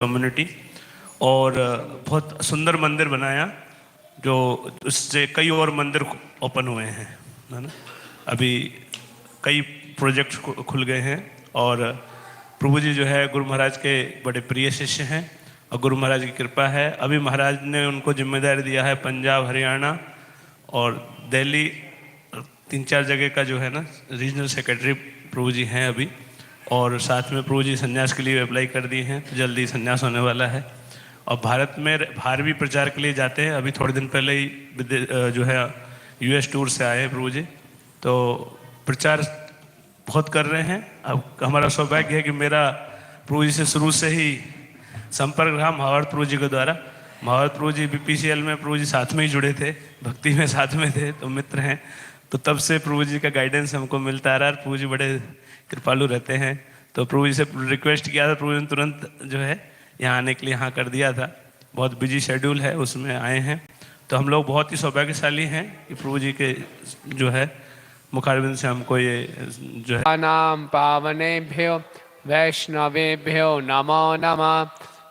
Community और बहुत सुंदर मंदिर बनाया, जो उससे कई और मंदिर ओपन हुए हैं, है ना। अभी कई प्रोजेक्ट खुल गए हैं और प्रभु जी जो है गुरु महाराज के बड़े प्रिय शिष्य हैं और गुरु महाराज की कृपा है। अभी महाराज ने उनको जिम्मेदारी दिया है पंजाब, हरियाणा और दिल्ली, 3-4 जगह का जो है ना रीजनल सेक्रेटरी प्रभु जी हैं अभी। और साथ में प्रभु जी संन्यास के लिए अप्लाई कर दिए हैं, तो जल्दी संन्यास होने वाला है। और भारत में बाहर भी प्रचार के लिए जाते हैं। अभी थोड़े दिन पहले ही जो है यूएस टूर से आए हैं प्रभु जी, तो प्रचार बहुत कर रहे हैं। अब हमारा सौभाग्य है कि मेरा प्रभु जी से शुरू से ही संपर्क रहा महाभारत प्रभु जी के द्वारा। महाभारत प्रभु जी बीपीसीएल में प्रभु जी साथ में ही जुड़े थे, भक्ति में साथ में थे, तो मित्र हैं। तो तब से प्रभु जी का गाइडेंस हमको मिलता आ रहा है। प्रभु जी बड़े कृपालु रहते हैं। तो प्रभु जी से रिक्वेस्ट किया था, प्रभु जी ने तुरंत जो है यहाँ आने के लिए हाँ कर दिया था। बहुत बिजी शेड्यूल है, उसमें आए हैं। तो हम लोग बहुत ही सौभाग्यशाली हैं कि प्रभु जी के जो है मुखारबिंद से हमको ये जो है नाम पावनेभ्यो वैष्णवेभ्यो नमो नमः।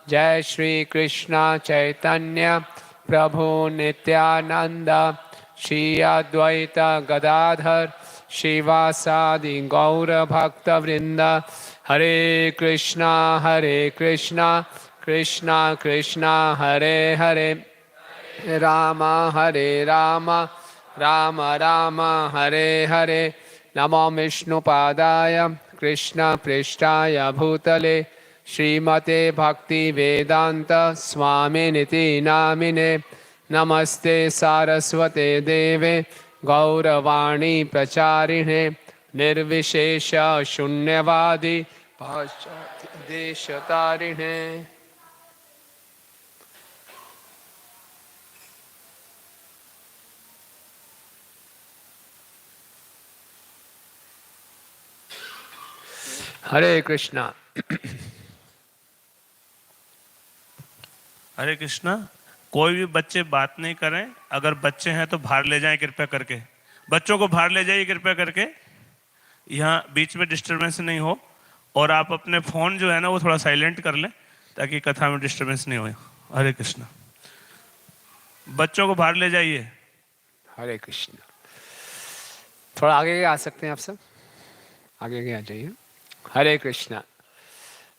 जय श्री कृष्ण चैतन्य प्रभु नित्यानंद श्री अद्वैत गदाधर श्रीवासादि गौर भक्त वृंद। हरे कृष्णा कृष्णा कृष्णा हरे हरे, राम हरे राम राम राम हरे हरे। नमो विष्णुपादाय कृष्ण पृष्ठाय भूतले श्रीमते भक्ति वेदांत स्वामिनिति नामिने। नमस्ते सारस्वते देवे गौरवाणी प्रचारिणे निर्विशेष शून्यवादी पाश्चात्य देशतारिणे। हरे कृष्णा। हरे कृष्णा। कोई भी बच्चे बात नहीं करें, अगर बच्चे हैं तो बाहर ले जाएं कृपया करके। बच्चों को बाहर ले जाइए कृपया करके, यहाँ बीच में डिस्टरबेंस नहीं हो। और आप अपने फोन जो है ना वो थोड़ा साइलेंट कर लें ताकि कथा में डिस्टरबेंस नहीं हो। हरे कृष्णा। बच्चों को बाहर ले जाइए। हरे कृष्णा। थोड़ा आगे आ सकते हैं आप सब, आगे आ जाइए। हरे कृष्णा।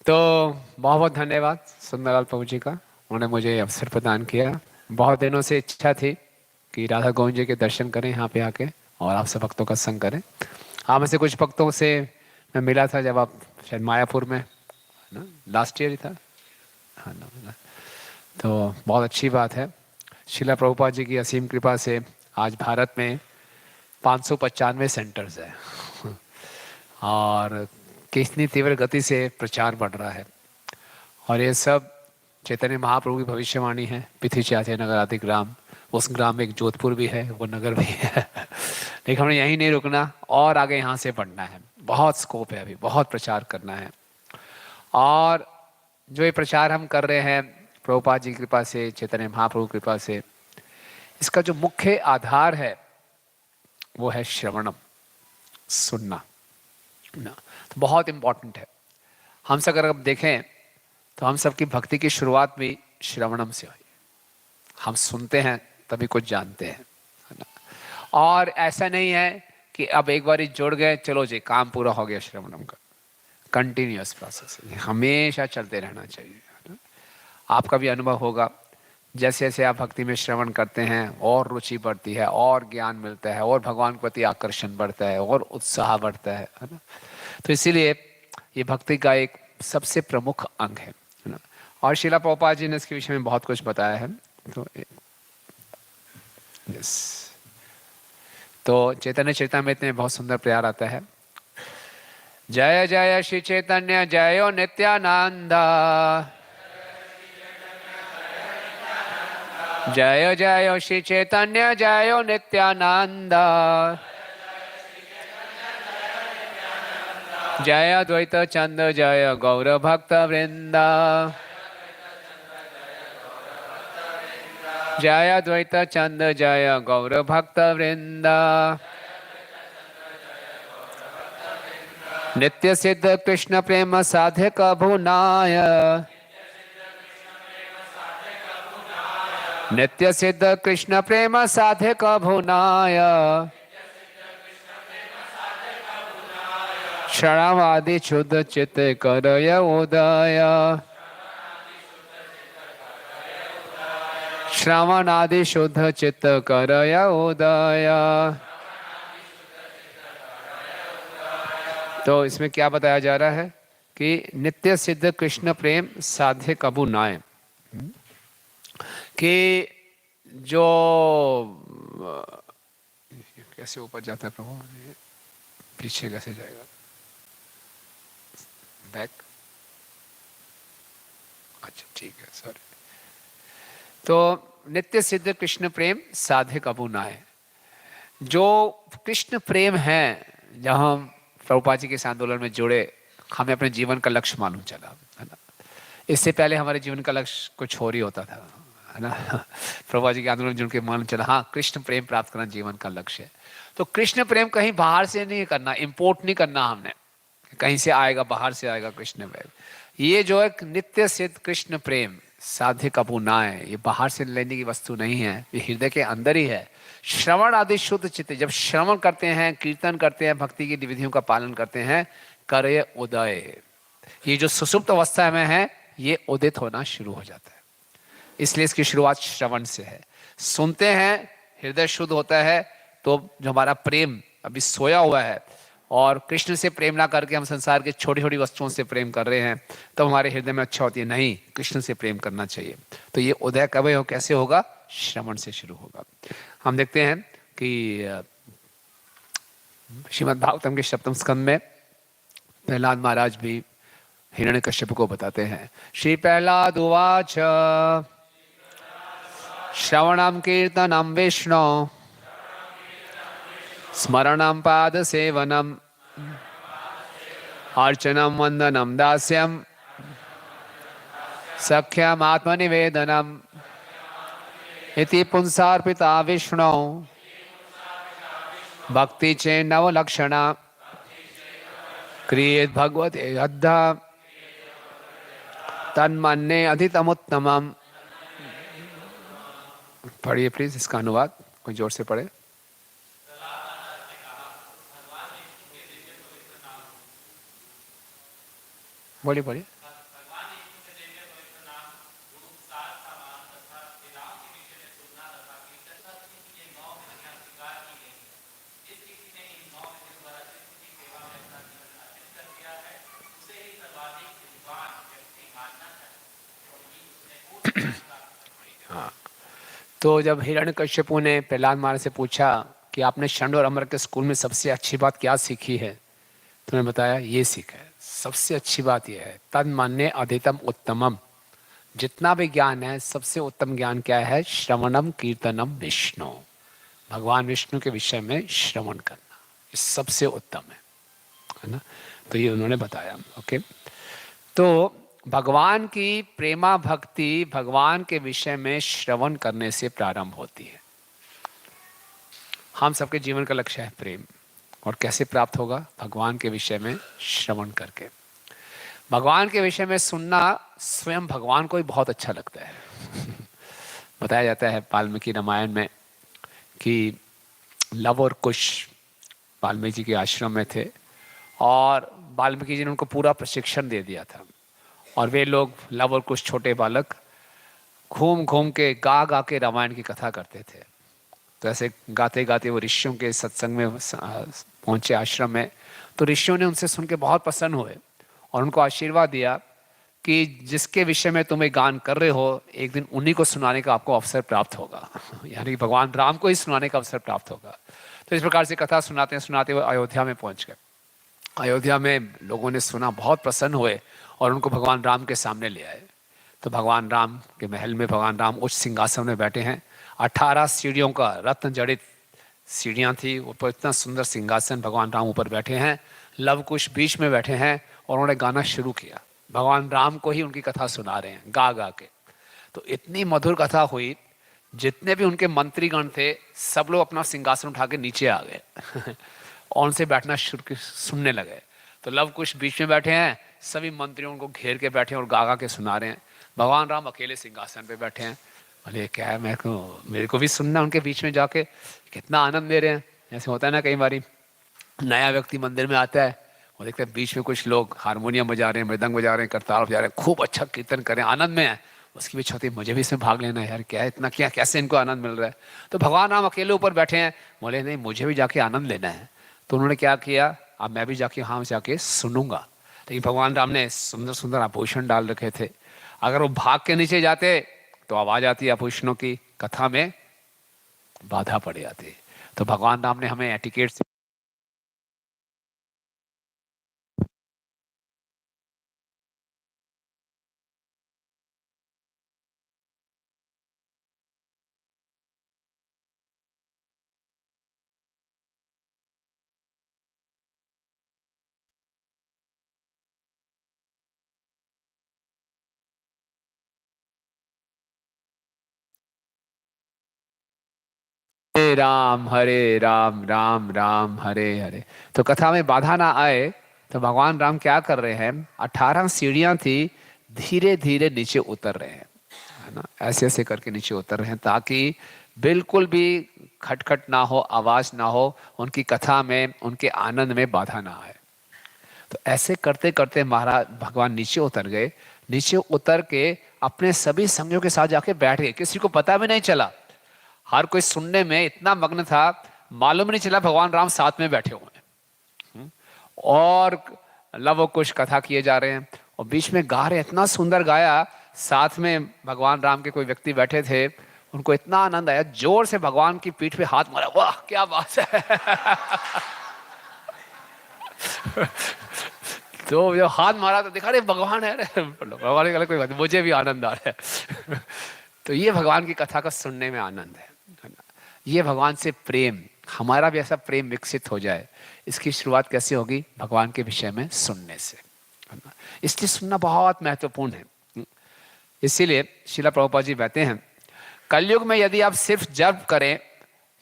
तो बहुत बहुत धन्यवाद सुंदरलाल प्रभु जी का, उन्होंने मुझे अवसर प्रदान किया। बहुत दिनों से इच्छा थी कि राधा गोविंद जी के दर्शन करें यहाँ पे आके और आप सब भक्तों का संग करें। आप में से कुछ भक्तों से मैं मिला था जब आप शायद मायापुर में ना लास्ट ईयर ही था, हाँ ना। तो बहुत अच्छी बात है, शिला प्रभुपाद जी की असीम कृपा से आज भारत में 595 सेंटर्स है और कितनी तीव्र गति से प्रचार बढ़ रहा है। और ये सब चैतन्य महाप्रभु की भविष्यवाणी है। पिथिचाते नगर आदि ग्राम, उस ग्राम में एक जोधपुर भी है, वो नगर भी है लेकिन हमें यहीं नहीं रुकना और आगे यहाँ से बढ़ना है। बहुत स्कोप है, अभी बहुत प्रचार करना है। और जो ये प्रचार हम कर रहे हैं प्रभुपाद जी की कृपा से, चैतन्य महाप्रभु की कृपा से, इसका जो मुख्य आधार है वो है श्रवणम, सुनना ना। तो बहुत इंपॉर्टेंट है। हम सब अगर देखें तो हम सबकी भक्ति की शुरुआत भी श्रवणम से हुई। हम सुनते हैं तभी कुछ जानते हैं, है ना। और ऐसा नहीं है कि अब एक बार जुड़ गए चलो जी काम पूरा हो गया। श्रवणम का कंटिन्यूअस प्रोसेस है, हमेशा चलते रहना चाहिए, है ना। आपका भी अनुभव होगा, जैसे जैसे आप भक्ति में श्रवण करते हैं और रुचि बढ़ती है और ज्ञान मिलता है और भगवान के प्रति आकर्षण बढ़ता है और उत्साह बढ़ता है ना। तो इसीलिए ये भक्ति का एक सबसे प्रमुख अंग है ना। और शिला प्रभुपाद जी ने इसके विषय में बहुत कुछ बताया है। तो चैतन्य चरितामृत में बहुत सुंदर प्यार आता है। जय जय श्री चैतन्य जयो नित्यानंद, जय जय श्री चैतन्य जयो नित्यानंद, जय अद्वैत चंद जय गौर भक्त वृंद, जय अद्वैत चंद जय गौर भक्त वृंद। नित्य सिद्ध कृष्ण प्रेम साधक भुनाय, नित्य सिद्ध कृष्ण प्रेम साधक भुनाय क्षणवादि शुद्ध चित्त करय उदय श्रवणादि शुद्ध चित्त करय उदय। तो इसमें क्या बताया जा रहा है कि नित्य सिद्ध कृष्ण प्रेम साध्य कबू नाय, कि जो कैसे ऊपर जाता है प्रभु, पीछे कैसे जाएगा, बैक, अच्छा ठीक है सॉरी। तो नित्य सिद्ध कृष्ण प्रेम साधे कबू नाय, जो कृष्ण प्रेम है, जब हम प्रभुपाद जी के इस आंदोलन में जुड़े, हमें अपने जीवन का लक्ष्य मालूम चला, है ना। इससे पहले हमारे जीवन का लक्ष्य कुछ और ही होता था, है ना। प्रभुपाद जी के आंदोलन में जुड़ के मालूम चला, हाँ कृष्ण प्रेम प्राप्त करना जीवन का लक्ष्य है। तो कृष्ण प्रेम कहीं बाहर से नहीं करना, इंपोर्ट नहीं करना हमने, कहीं से आएगा, बाहर से आएगा कृष्ण प्रेम। ये जो एक नित्य सिद्ध कृष्ण प्रेम साध्य कबू नाय, ये बाहर से लेने की वस्तु नहीं है, ये हृदय के अंदर ही है। श्रवण आदि शुद्ध चित्त, जब श्रवण करते हैं, कीर्तन करते हैं, भक्ति की विधियों का पालन करते हैं, करे उदय, ये जो सुसुप्त अवस्था में है ये उदित होना शुरू हो जाता है। इसलिए इसकी शुरुआत श्रवण से है। सुनते हैं, हृदय शुद्ध होता है, तो जो हमारा प्रेम अभी सोया हुआ है और कृष्ण से प्रेम ना करके हम संसार के छोटी छोटी वस्तुओं से प्रेम कर रहे हैं, तो हमारे हृदय में अच्छा होती है, नहीं कृष्ण से प्रेम करना चाहिए। तो ये उदय कब हो, कैसे होगा, श्रवण से शुरू होगा। हम देखते हैं कि श्रीमद् भागवतम के सप्तम स्कंद में प्रहलाद महाराज भी हिरण्यकश्यप को बताते हैं। श्री प्रहलाद उवाच श्रवणम कीर्तनम विष्णु स्मरणम पाद सेवनम अर्चनम वंदनम दास्यम सख्यम आत्मनिवेदनम इति पुंसार्पिता विष्णु भक्ति चे नवलक्षणा क्रियेत भगवते अद्धा तन्मन्ये अधितमुत्तमम्। पढ़िए प्लीज इसका अनुवाद, कोई जोर से पढ़े। बोलिए बोलिए। हाँ, तो जब हिरण्यकश्यपु ने प्रहलाद महाराज से पूछा कि आपने षंड और अमर के स्कूल में सबसे अच्छी बात क्या सीखी है, तो उन्होंने बताया ये सीखा है, सबसे अच्छी बात यह है तद मान्य अधितम उत्तमम, जितना भी ज्ञान है सबसे उत्तम ज्ञान क्या है, श्रवणम कीर्तनम विष्णु, भगवान विष्णु के विषय में श्रवण करना, ये सबसे उत्तम है ना। तो ये उन्होंने बताया। ओके, तो भगवान की प्रेमा भक्ति भगवान के विषय में श्रवण करने से प्रारंभ होती है। हम सबके जीवन का लक्ष्य है प्रेम, और कैसे प्राप्त होगा, भगवान के विषय में श्रवण करके। भगवान के विषय में सुनना स्वयं भगवान को ही बहुत अच्छा लगता है। बताया जाता है वाल्मीकि रामायण में कि लव और कुश वाल्मीकि जी के आश्रम में थे, और वाल्मीकि जी ने उनको पूरा प्रशिक्षण दे दिया था, और वे लोग लव और कुश छोटे बालक घूम घूम के गा गा के रामायण की कथा करते थे। तो ऐसे गाते गाते वो ऋषियों के सत्संग में पहुंचे आश्रम में, तो ऋषियों ने उनसे सुन के बहुत प्रसन्न हुए और उनको आशीर्वाद दिया कि जिसके विषय में तुम गान कर रहे हो, एक दिन उन्हीं को सुनाने का आपको अवसर प्राप्त होगा, यानी कि भगवान राम को ही सुनाने का अवसर प्राप्त होगा। तो इस प्रकार से कथा सुनाते सुनाते वो अयोध्या में पहुंच गए। अयोध्या में लोगों ने सुना, बहुत प्रसन्न हुए और उनको भगवान राम के सामने ले आए। तो भगवान राम के महल में भगवान राम उच्च सिंहासन में बैठे हैं, 18 सीढ़ियों का रत्न जड़ित सीढ़ियाँ थी, ऊपर इतना सुंदर सिंहासन, भगवान राम ऊपर बैठे हैं, लव कुश बीच में बैठे हैं, और उन्होंने गाना शुरू किया, भगवान राम को ही उनकी कथा सुना रहे हैं गा गा के। तो इतनी मधुर कथा हुई, जितने भी उनके मंत्रीगण थे सब लोग अपना सिंहासन उठा के नीचे आ गए और उनसे बैठना शुरू सुनने लगे। तो लव कुश बीच में बैठे हैं, सभी मंत्रियों उनको घेर के बैठे हैं और गा गा के सुना रहे हैं। भगवान राम अकेले सिंहासन पे बैठे हैं, बोले क्या है, मेरे को भी सुनना, उनके बीच में जाके कितना आनंद ले रहे हैं। ऐसे होता है ना, कई बारी नया व्यक्ति मंदिर में आता है, वो देखते हैं बीच में कुछ लोग हारमोनियम बजा रहे हैं, मृदंग बजा रहे हैं, करताल बजा रहे हैं, खूब अच्छा कीर्तन कर रहे हैं, आनंद में है। उसकी भी इच्छा होती है मुझे भी इसमें भाग लेना है, यार क्या है इतना, क्या कैसे इनको आनंद मिल रहा है। तो भगवान राम अकेले ऊपर बैठे हैं, बोले नहीं मुझे भी जाके आनंद लेना है। तो उन्होंने क्या किया, अब मैं भी जाके वहाँ जाके सुनूंगा। लेकिन भगवान राम ने सुंदर सुंदर आभूषण डाल रखे थे, अगर वो भाग के नीचे जाते तो आवाज आती आभूषणों की, कथा में बाधा पड़ जाती। तो भगवान राम ने हमें एटिकेट से हरे राम राम राम हरे हरे। तो कथा में बाधा ना आए, तो भगवान राम क्या कर रहे हैं, 18 सीढ़ियां थी, धीरे धीरे नीचे उतर रहे हैं, है ना, ऐसे ऐसे करके नीचे उतर रहे हैं, ताकि बिल्कुल भी खटखट ना हो, आवाज ना हो, उनकी कथा में, उनके आनंद में बाधा ना आए। तो ऐसे करते करते महाराज भगवान नीचे उतर गए। नीचे उतर के अपने सभी संगियों के साथ जाके बैठ गए, किसी को पता भी नहीं चला। हर कोई सुनने में इतना मग्न था, मालूम नहीं चला भगवान राम साथ में बैठे हुए हैं। और लव कुश कथा किए जा रहे हैं, और बीच में गा रहे हैं, इतना सुंदर गाया। साथ में भगवान राम के कोई व्यक्ति बैठे थे, उनको इतना आनंद आया, जोर से भगवान की पीठ पे हाथ मारा, वाह क्या बात है। तो जब हाथ मारा तो दिखा रहे भगवान है, भगवान के कोई बात नहीं, मुझे भी आनंद आ रहा है। तो ये भगवान की कथा का सुनने में आनंद है ना? ये भगवान से प्रेम, हमारा भी ऐसा प्रेम विकसित हो जाए, इसकी शुरुआत कैसे होगी, भगवान के विषय में सुनने से, है ना? इसलिए सुनना बहुत महत्वपूर्ण है। इसीलिए श्रीला प्रभुपाद जी कहते हैं, कलयुग में यदि आप सिर्फ जप करें,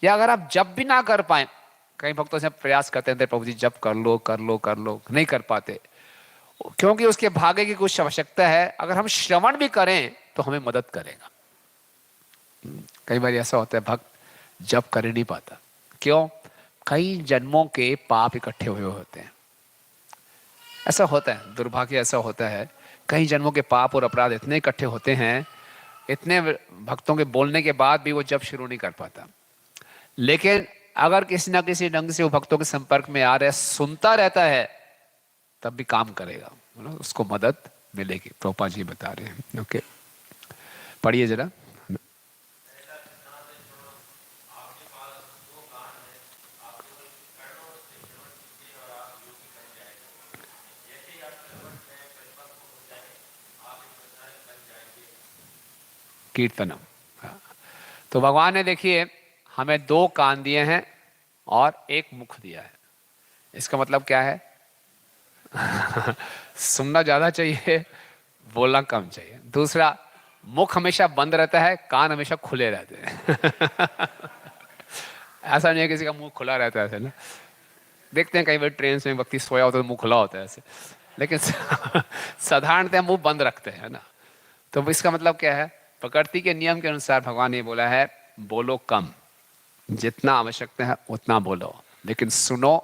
या अगर आप जप भी ना कर पाए, कई भक्तों से प्रयास करते हैं प्रभु जी जप कर लो कर लो कर लो, नहीं कर पाते, क्योंकि उसके भाग्य की कुछ आवश्यकता है। अगर हम श्रवण भी करें तो हमें मदद करेगा। कई बार ऐसा होता है भक्त जप कर ही नहीं पाता, क्यों, कई जन्मों के पाप इकट्ठे हुए होते हैं। ऐसा होता है, दुर्भाग्य ऐसा होता है, कई जन्मों के पाप और अपराध इतने इकट्ठे होते हैं, इतने भक्तों के बोलने के बाद भी वो जप शुरू नहीं कर पाता। लेकिन अगर किसी ना किसी ढंग से वो भक्तों के संपर्क में आ रहा है, सुनता रहता है, तब भी काम करेगा, उसको मदद मिलेगी। प्रभुपाद जी बता रहे हैं। ओके, पढ़िए जरा। कीर्तनम। हाँ। तो भगवान ने देखिए हमें 2 कान दिए हैं और 1 मुख दिया है। इसका मतलब क्या है? सुनना ज्यादा चाहिए, बोलना कम चाहिए। दूसरा, मुख हमेशा बंद रहता है, कान हमेशा खुले रहते हैं। ऐसा नहीं है किसी का मुंह खुला रहता है ऐसे ना, देखते हैं कई बार ट्रेन में व्यक्ति सोया होता है तो मुंह खुला होता है ऐसे, लेकिन साधारणतः मुंह बंद रखते हैं ना। तो इसका मतलब क्या है? प्रकृति के नियम के अनुसार भगवान ने बोला है, बोलो कम, जितना आवश्यकता है उतना बोलो, लेकिन सुनो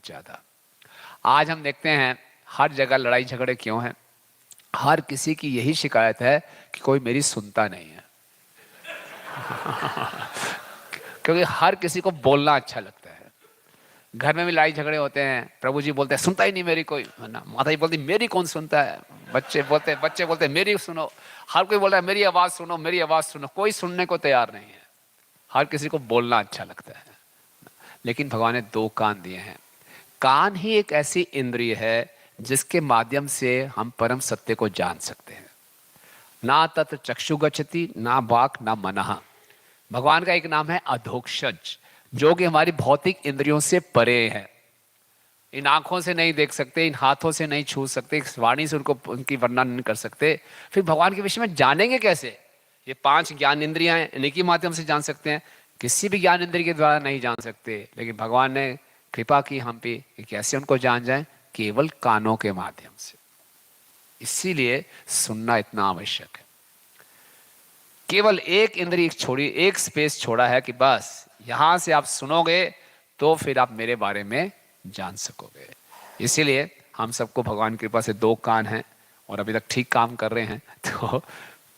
ज्यादा। आज हम देखते हैं हर जगह लड़ाई झगड़े क्यों हैं? हर किसी की यही शिकायत है कि कोई मेरी सुनता नहीं है। क्योंकि हर किसी को बोलना अच्छा लगता है। घर में भी लड़ाई झगड़े होते हैं, प्रभु जी बोलते हैं सुनता ही नहीं मेरी कोई, है ना, माता जी बोलती मेरी कौन सुनता है, बच्चे बोलते मेरी सुनो, हर कोई बोल रहा है मेरी आवाज सुनो मेरी आवाज सुनो, कोई सुनने को तैयार नहीं है। हर किसी को बोलना अच्छा लगता है। लेकिन भगवान ने 2 कान दिए हैं। कान ही एक ऐसी इंद्रिय है जिसके माध्यम से हम परम सत्य को जान सकते हैं। ना तत्र चक्षु गच्छति, ना वाक, ना मनः। भगवान का एक नाम है अधोक्षज, जो कि हमारी भौतिक इंद्रियों से परे है। इन आंखों से नहीं देख सकते, इन हाथों से नहीं छू सकते, इस वाणी से उनको उनकी वर्णन नहीं कर सकते, फिर भगवान के विषय में जानेंगे कैसे? ये 5 ज्ञान इंद्रियां हैं, इन्हीं के माध्यम से जान सकते हैं। किसी भी ज्ञान इंद्रिय के द्वारा नहीं जान सकते, लेकिन भगवान ने कृपा की हम पे कि कैसे उनको जान जाए, केवल कानों के माध्यम से। इसीलिए सुनना इतना आवश्यक है। केवल एक इंद्रिय छोड़ी, एक स्पेस छोड़ा है कि बस यहां से आप सुनोगे तो फिर आप मेरे बारे में जान सकोगे। इसीलिए हम सबको भगवान की कृपा से 2 कान हैं और अभी तक ठीक काम कर रहे हैं, तो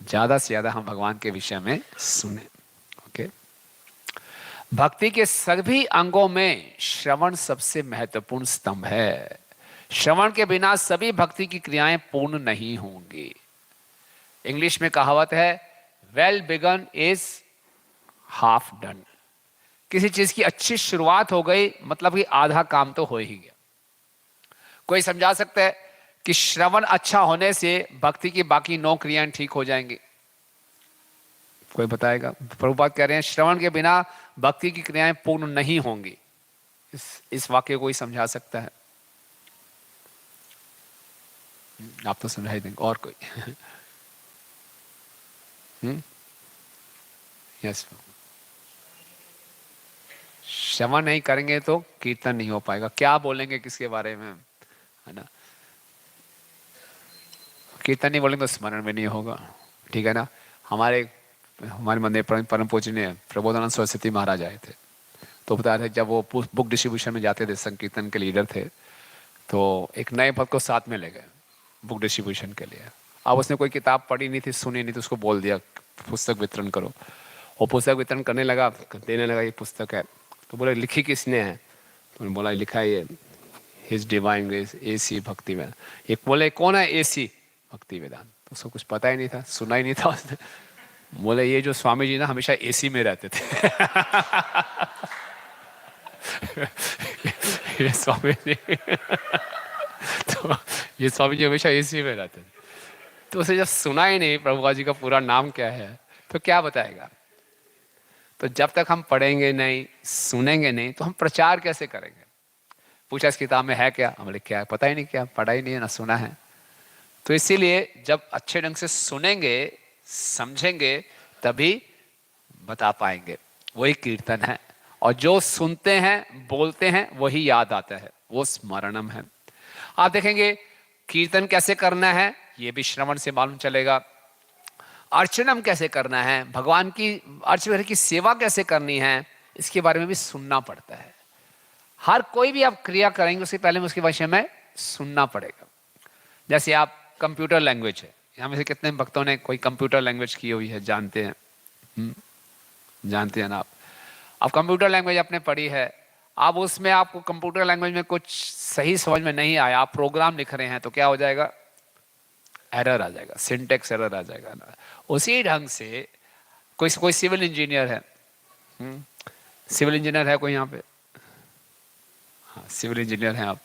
ज्यादा से ज्यादा हम भगवान के विषय में सुने। ओके। भक्ति के सभी अंगों में श्रवण सबसे महत्वपूर्ण स्तंभ है। श्रवण के बिना सभी भक्ति की क्रियाएं पूर्ण नहीं होंगी। इंग्लिश में कहावत है, well begun is half done. किसी चीज की अच्छी शुरुआत हो गई मतलब कि आधा काम तो हो ही गया। कोई समझा सकता है कि श्रवण अच्छा होने से भक्ति की बाकी 9 क्रियाएं ठीक हो जाएंगी? कोई बताएगा? प्रभुपाद कह रहे हैं श्रवण के बिना भक्ति की क्रियाएं पूर्ण नहीं होंगी। इस वाक्य को कोई समझा सकता है? आप तो समझाई देंगे। और कोई? यस। श्रवण नहीं करेंगे तो कीर्तन नहीं हो पाएगा। क्या बोलेंगे किसके बारे में, है ना? कीर्तन नहीं बोलेंगे तो स्मरण में नहीं होगा, ठीक है ना? हमारे मंदिर परम पूजनीय प्रबोधानंद सरस्वती महाराज आए थे, तो बता रहे जब वो बुक डिस्ट्रीब्यूशन में जाते थे, संकीर्तन के लीडर थे, तो एक नए भक्त को साथ में ले गए बुक डिस्ट्रीब्यूशन के लिए। अब उसने कोई किताब पढ़ी नहीं थी, सुनी नहीं, तो उसको बोल दिया पुस्तक वितरण करो। वो पुस्तक वितरण करने लगा, देने लगा, ये पुस्तक है। तो बोले लिखी किसने है? तो बोला लिखा है ये हिज डिवाइन ग्रेस AC भक्ति वेदांत। एक बोले कौन है AC भक्ति वेदांत? तो उसको कुछ पता ही नहीं था, सुना ही नहीं था उसने। बोले ये जो स्वामी जी ना हमेशा AC में रहते थे। ये स्वामी जी तो ये स्वामी जी हमेशा AC में रहते थे। तो उसे जब सुना ही नहीं प्रभुपाद जी का पूरा नाम क्या है, तो क्या बताएगा? तो जब तक हम पढ़ेंगे नहीं, सुनेंगे नहीं, तो हम प्रचार कैसे करेंगे? पूछा इस किताब में है क्या? हमने क्या पता ही नहीं, क्या पढ़ा ही नहीं है, ना सुना है। तो इसीलिए जब अच्छे ढंग से सुनेंगे, समझेंगे, तभी बता पाएंगे। वही कीर्तन है। और जो सुनते हैं, बोलते हैं, वही याद आता है, वो स्मरणम है। आप देखेंगे कीर्तन कैसे करना है, ये भी श्रवण से मालूम चलेगा। अर्चनम कैसे करना है, भगवान की अर्चना की सेवा कैसे करनी है, इसके बारे में भी सुनना पड़ता है। हर कोई भी आप क्रिया करेंगे उसके पहले में उसके विषय में सुनना पड़ेगा। जैसे आप कंप्यूटर लैंग्वेज है, यहाँ में से कितने भक्तों ने कोई कंप्यूटर लैंग्वेज की हुई है, जानते हैं? जानते हैं ना आप कंप्यूटर लैंग्वेज आपने पढ़ी है। अब उसमें आपको कंप्यूटर लैंग्वेज में कुछ सही समझ में नहीं आया, आप प्रोग्राम लिख रहे हैं, तो क्या हो जाएगा? एरर आ जाएगा, सिंटेक्स एरर आ जाएगा ना। उसी ढंग से कोई सिविल इंजीनियर है, सिविल इंजीनियर है कोई यहाँ पे? हाँ, सिविल इंजीनियर हैं आप।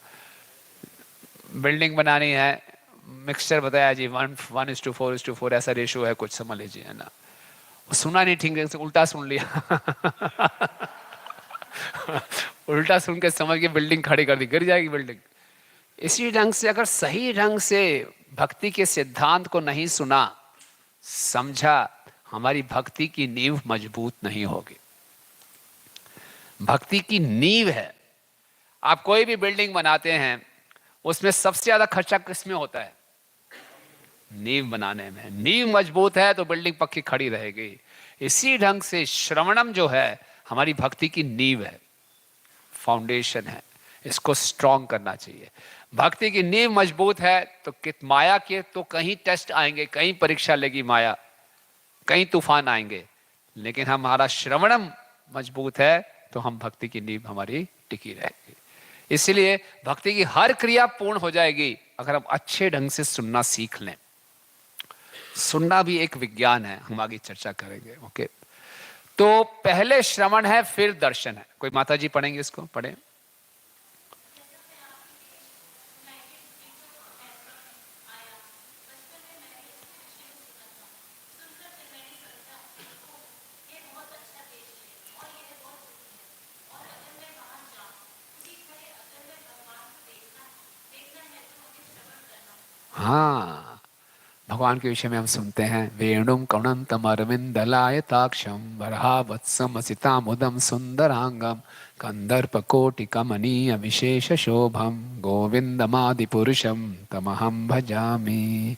बिल्डिंग बनानी है, मिक्सचर बताया जी 1:4:4 ऐसा रेशियो है, कुछ समझ लीजिए, है ना? सुना नहीं ठीक से, उल्टा सुन लिया। उल्टा सुन के समझ के बिल्डिंग खड़ी कर दी, गिर जाएगी बिल्डिंग। इसी ढंग से अगर सही ढंग से भक्ति के सिद्धांत को नहीं सुना, समझा, हमारी भक्ति की नींव मजबूत नहीं होगी। भक्ति की नींव है। आप कोई भी बिल्डिंग बनाते हैं, उसमें सबसे ज्यादा खर्चा किसमें होता है? नींव बनाने में। नींव मजबूत है तो बिल्डिंग पक्की खड़ी रहेगी। इसी ढंग से श्रवणम जो है हमारी भक्ति की नींव है, फाउंडेशन है। इसको स्ट्रॉन्ग करना चाहिए। भक्ति की नींव मजबूत है तो माया के तो कहीं टेस्ट आएंगे, कहीं परीक्षा लेगी माया, कहीं तूफान आएंगे, लेकिन हमारा श्रवणम मजबूत है तो हम भक्ति की नींव हमारी टिकी रहेगी। इसलिए भक्ति की हर क्रिया पूर्ण हो जाएगी अगर हम अच्छे ढंग से सुनना सीख लें। सुनना भी एक विज्ञान है, हम आगे चर्चा करेंगे। ओके, तो पहले श्रवण है फिर दर्शन है। कोई माता जी पढ़ेंगे इसको? पढ़े। हाँ, भगवान के विषय में हम सुनते हैं, वेणुम कणंतम अरविंदलायताक्षम वरहावत्सम असितामुदम सुंदरांगम कंदर्प कोटि कमनीय विशेष शोभम गोविंदमादि पुरुषम तमहम भजामि।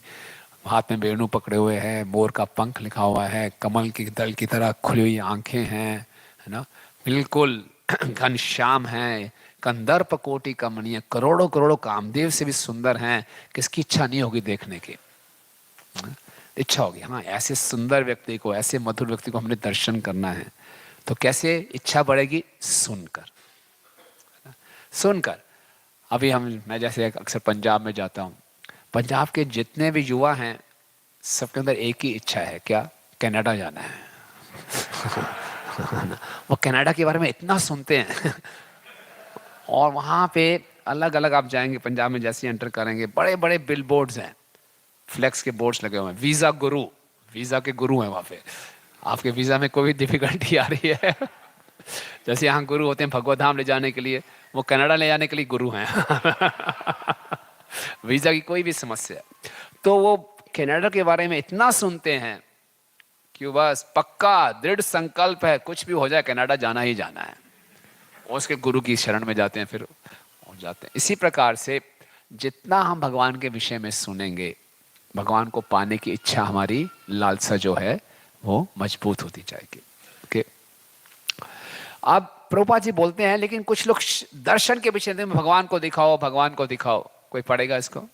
हाथ में वेणु पकड़े हुए हैं, मोर का पंख लिखा हुआ है, कमल की दल की तरह खुली हुई आंखें हैं, है ना, बिल्कुल घनश्याम है, कंदर्प कोटि कमनीय, करोड़ों करोड़ों कामदेव से भी सुंदर हैं, किसकी इच्छा नहीं होगी देखने की, है ना? इच्छा होगी, हाँ ऐसे सुंदर व्यक्ति को, ऐसे मधुर व्यक्ति को हमने दर्शन करना है। तो कैसे इच्छा बढ़ेगी? सुनकर, सुनकर। अभी मैं जैसे अक्सर पंजाब में जाता हूँ, पंजाब के जितने भी युवा हैं सबके अंदर एक ही इच्छा है, क्या? कनाडा जाना है। वो कनाडा के बारे में इतना सुनते हैं और वहाँ पे अलग अलग आप जाएंगे पंजाब में, जैसे एंटर करेंगे बड़े बड़े बिल बोर्ड्स हैं, फ्लेक्स के बोर्ड्स लगे हुए हैं, वीजा गुरु, वीजा के गुरु हैं वहाँ पे। आपके वीजा में कोई डिफिकल्टी आ रही है जैसे यहाँ गुरु होते हैं भगवत धाम ले जाने के लिए, वो कनाडा ले जाने के लिए गुरु हैं वीजा की कोई भी समस्या है तो वो कनाडा के बारे में इतना सुनते हैं कि बस पक्का दृढ़ संकल्प है, कुछ भी हो जाए कनाडा जाना ही जाना है। और उसके गुरु की शरण में जाते हैं, फिर हो जाते हैं। इसी प्रकार से जितना हम भगवान के विषय में सुनेंगे, भगवान को पाने की इच्छा, हमारी लालसा जो है वो मजबूत होती जाएगी। ओके, अब प्रभुपाद जी बोलते हैं लेकिन कुछ लोग दर्शन के विषय में भगवान को दिखाओ, भगवान को दिखाओ, कोई पढ़ेगा इसको?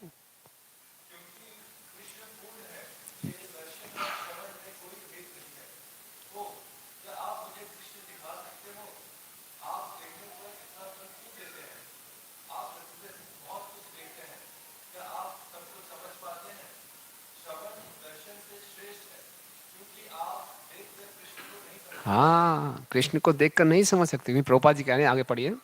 हाँ, कृष्ण को देखकर नहीं समझ सकते, क्योंकि प्रभुपाद जी कह रहे हैं, आगे पढ़िए।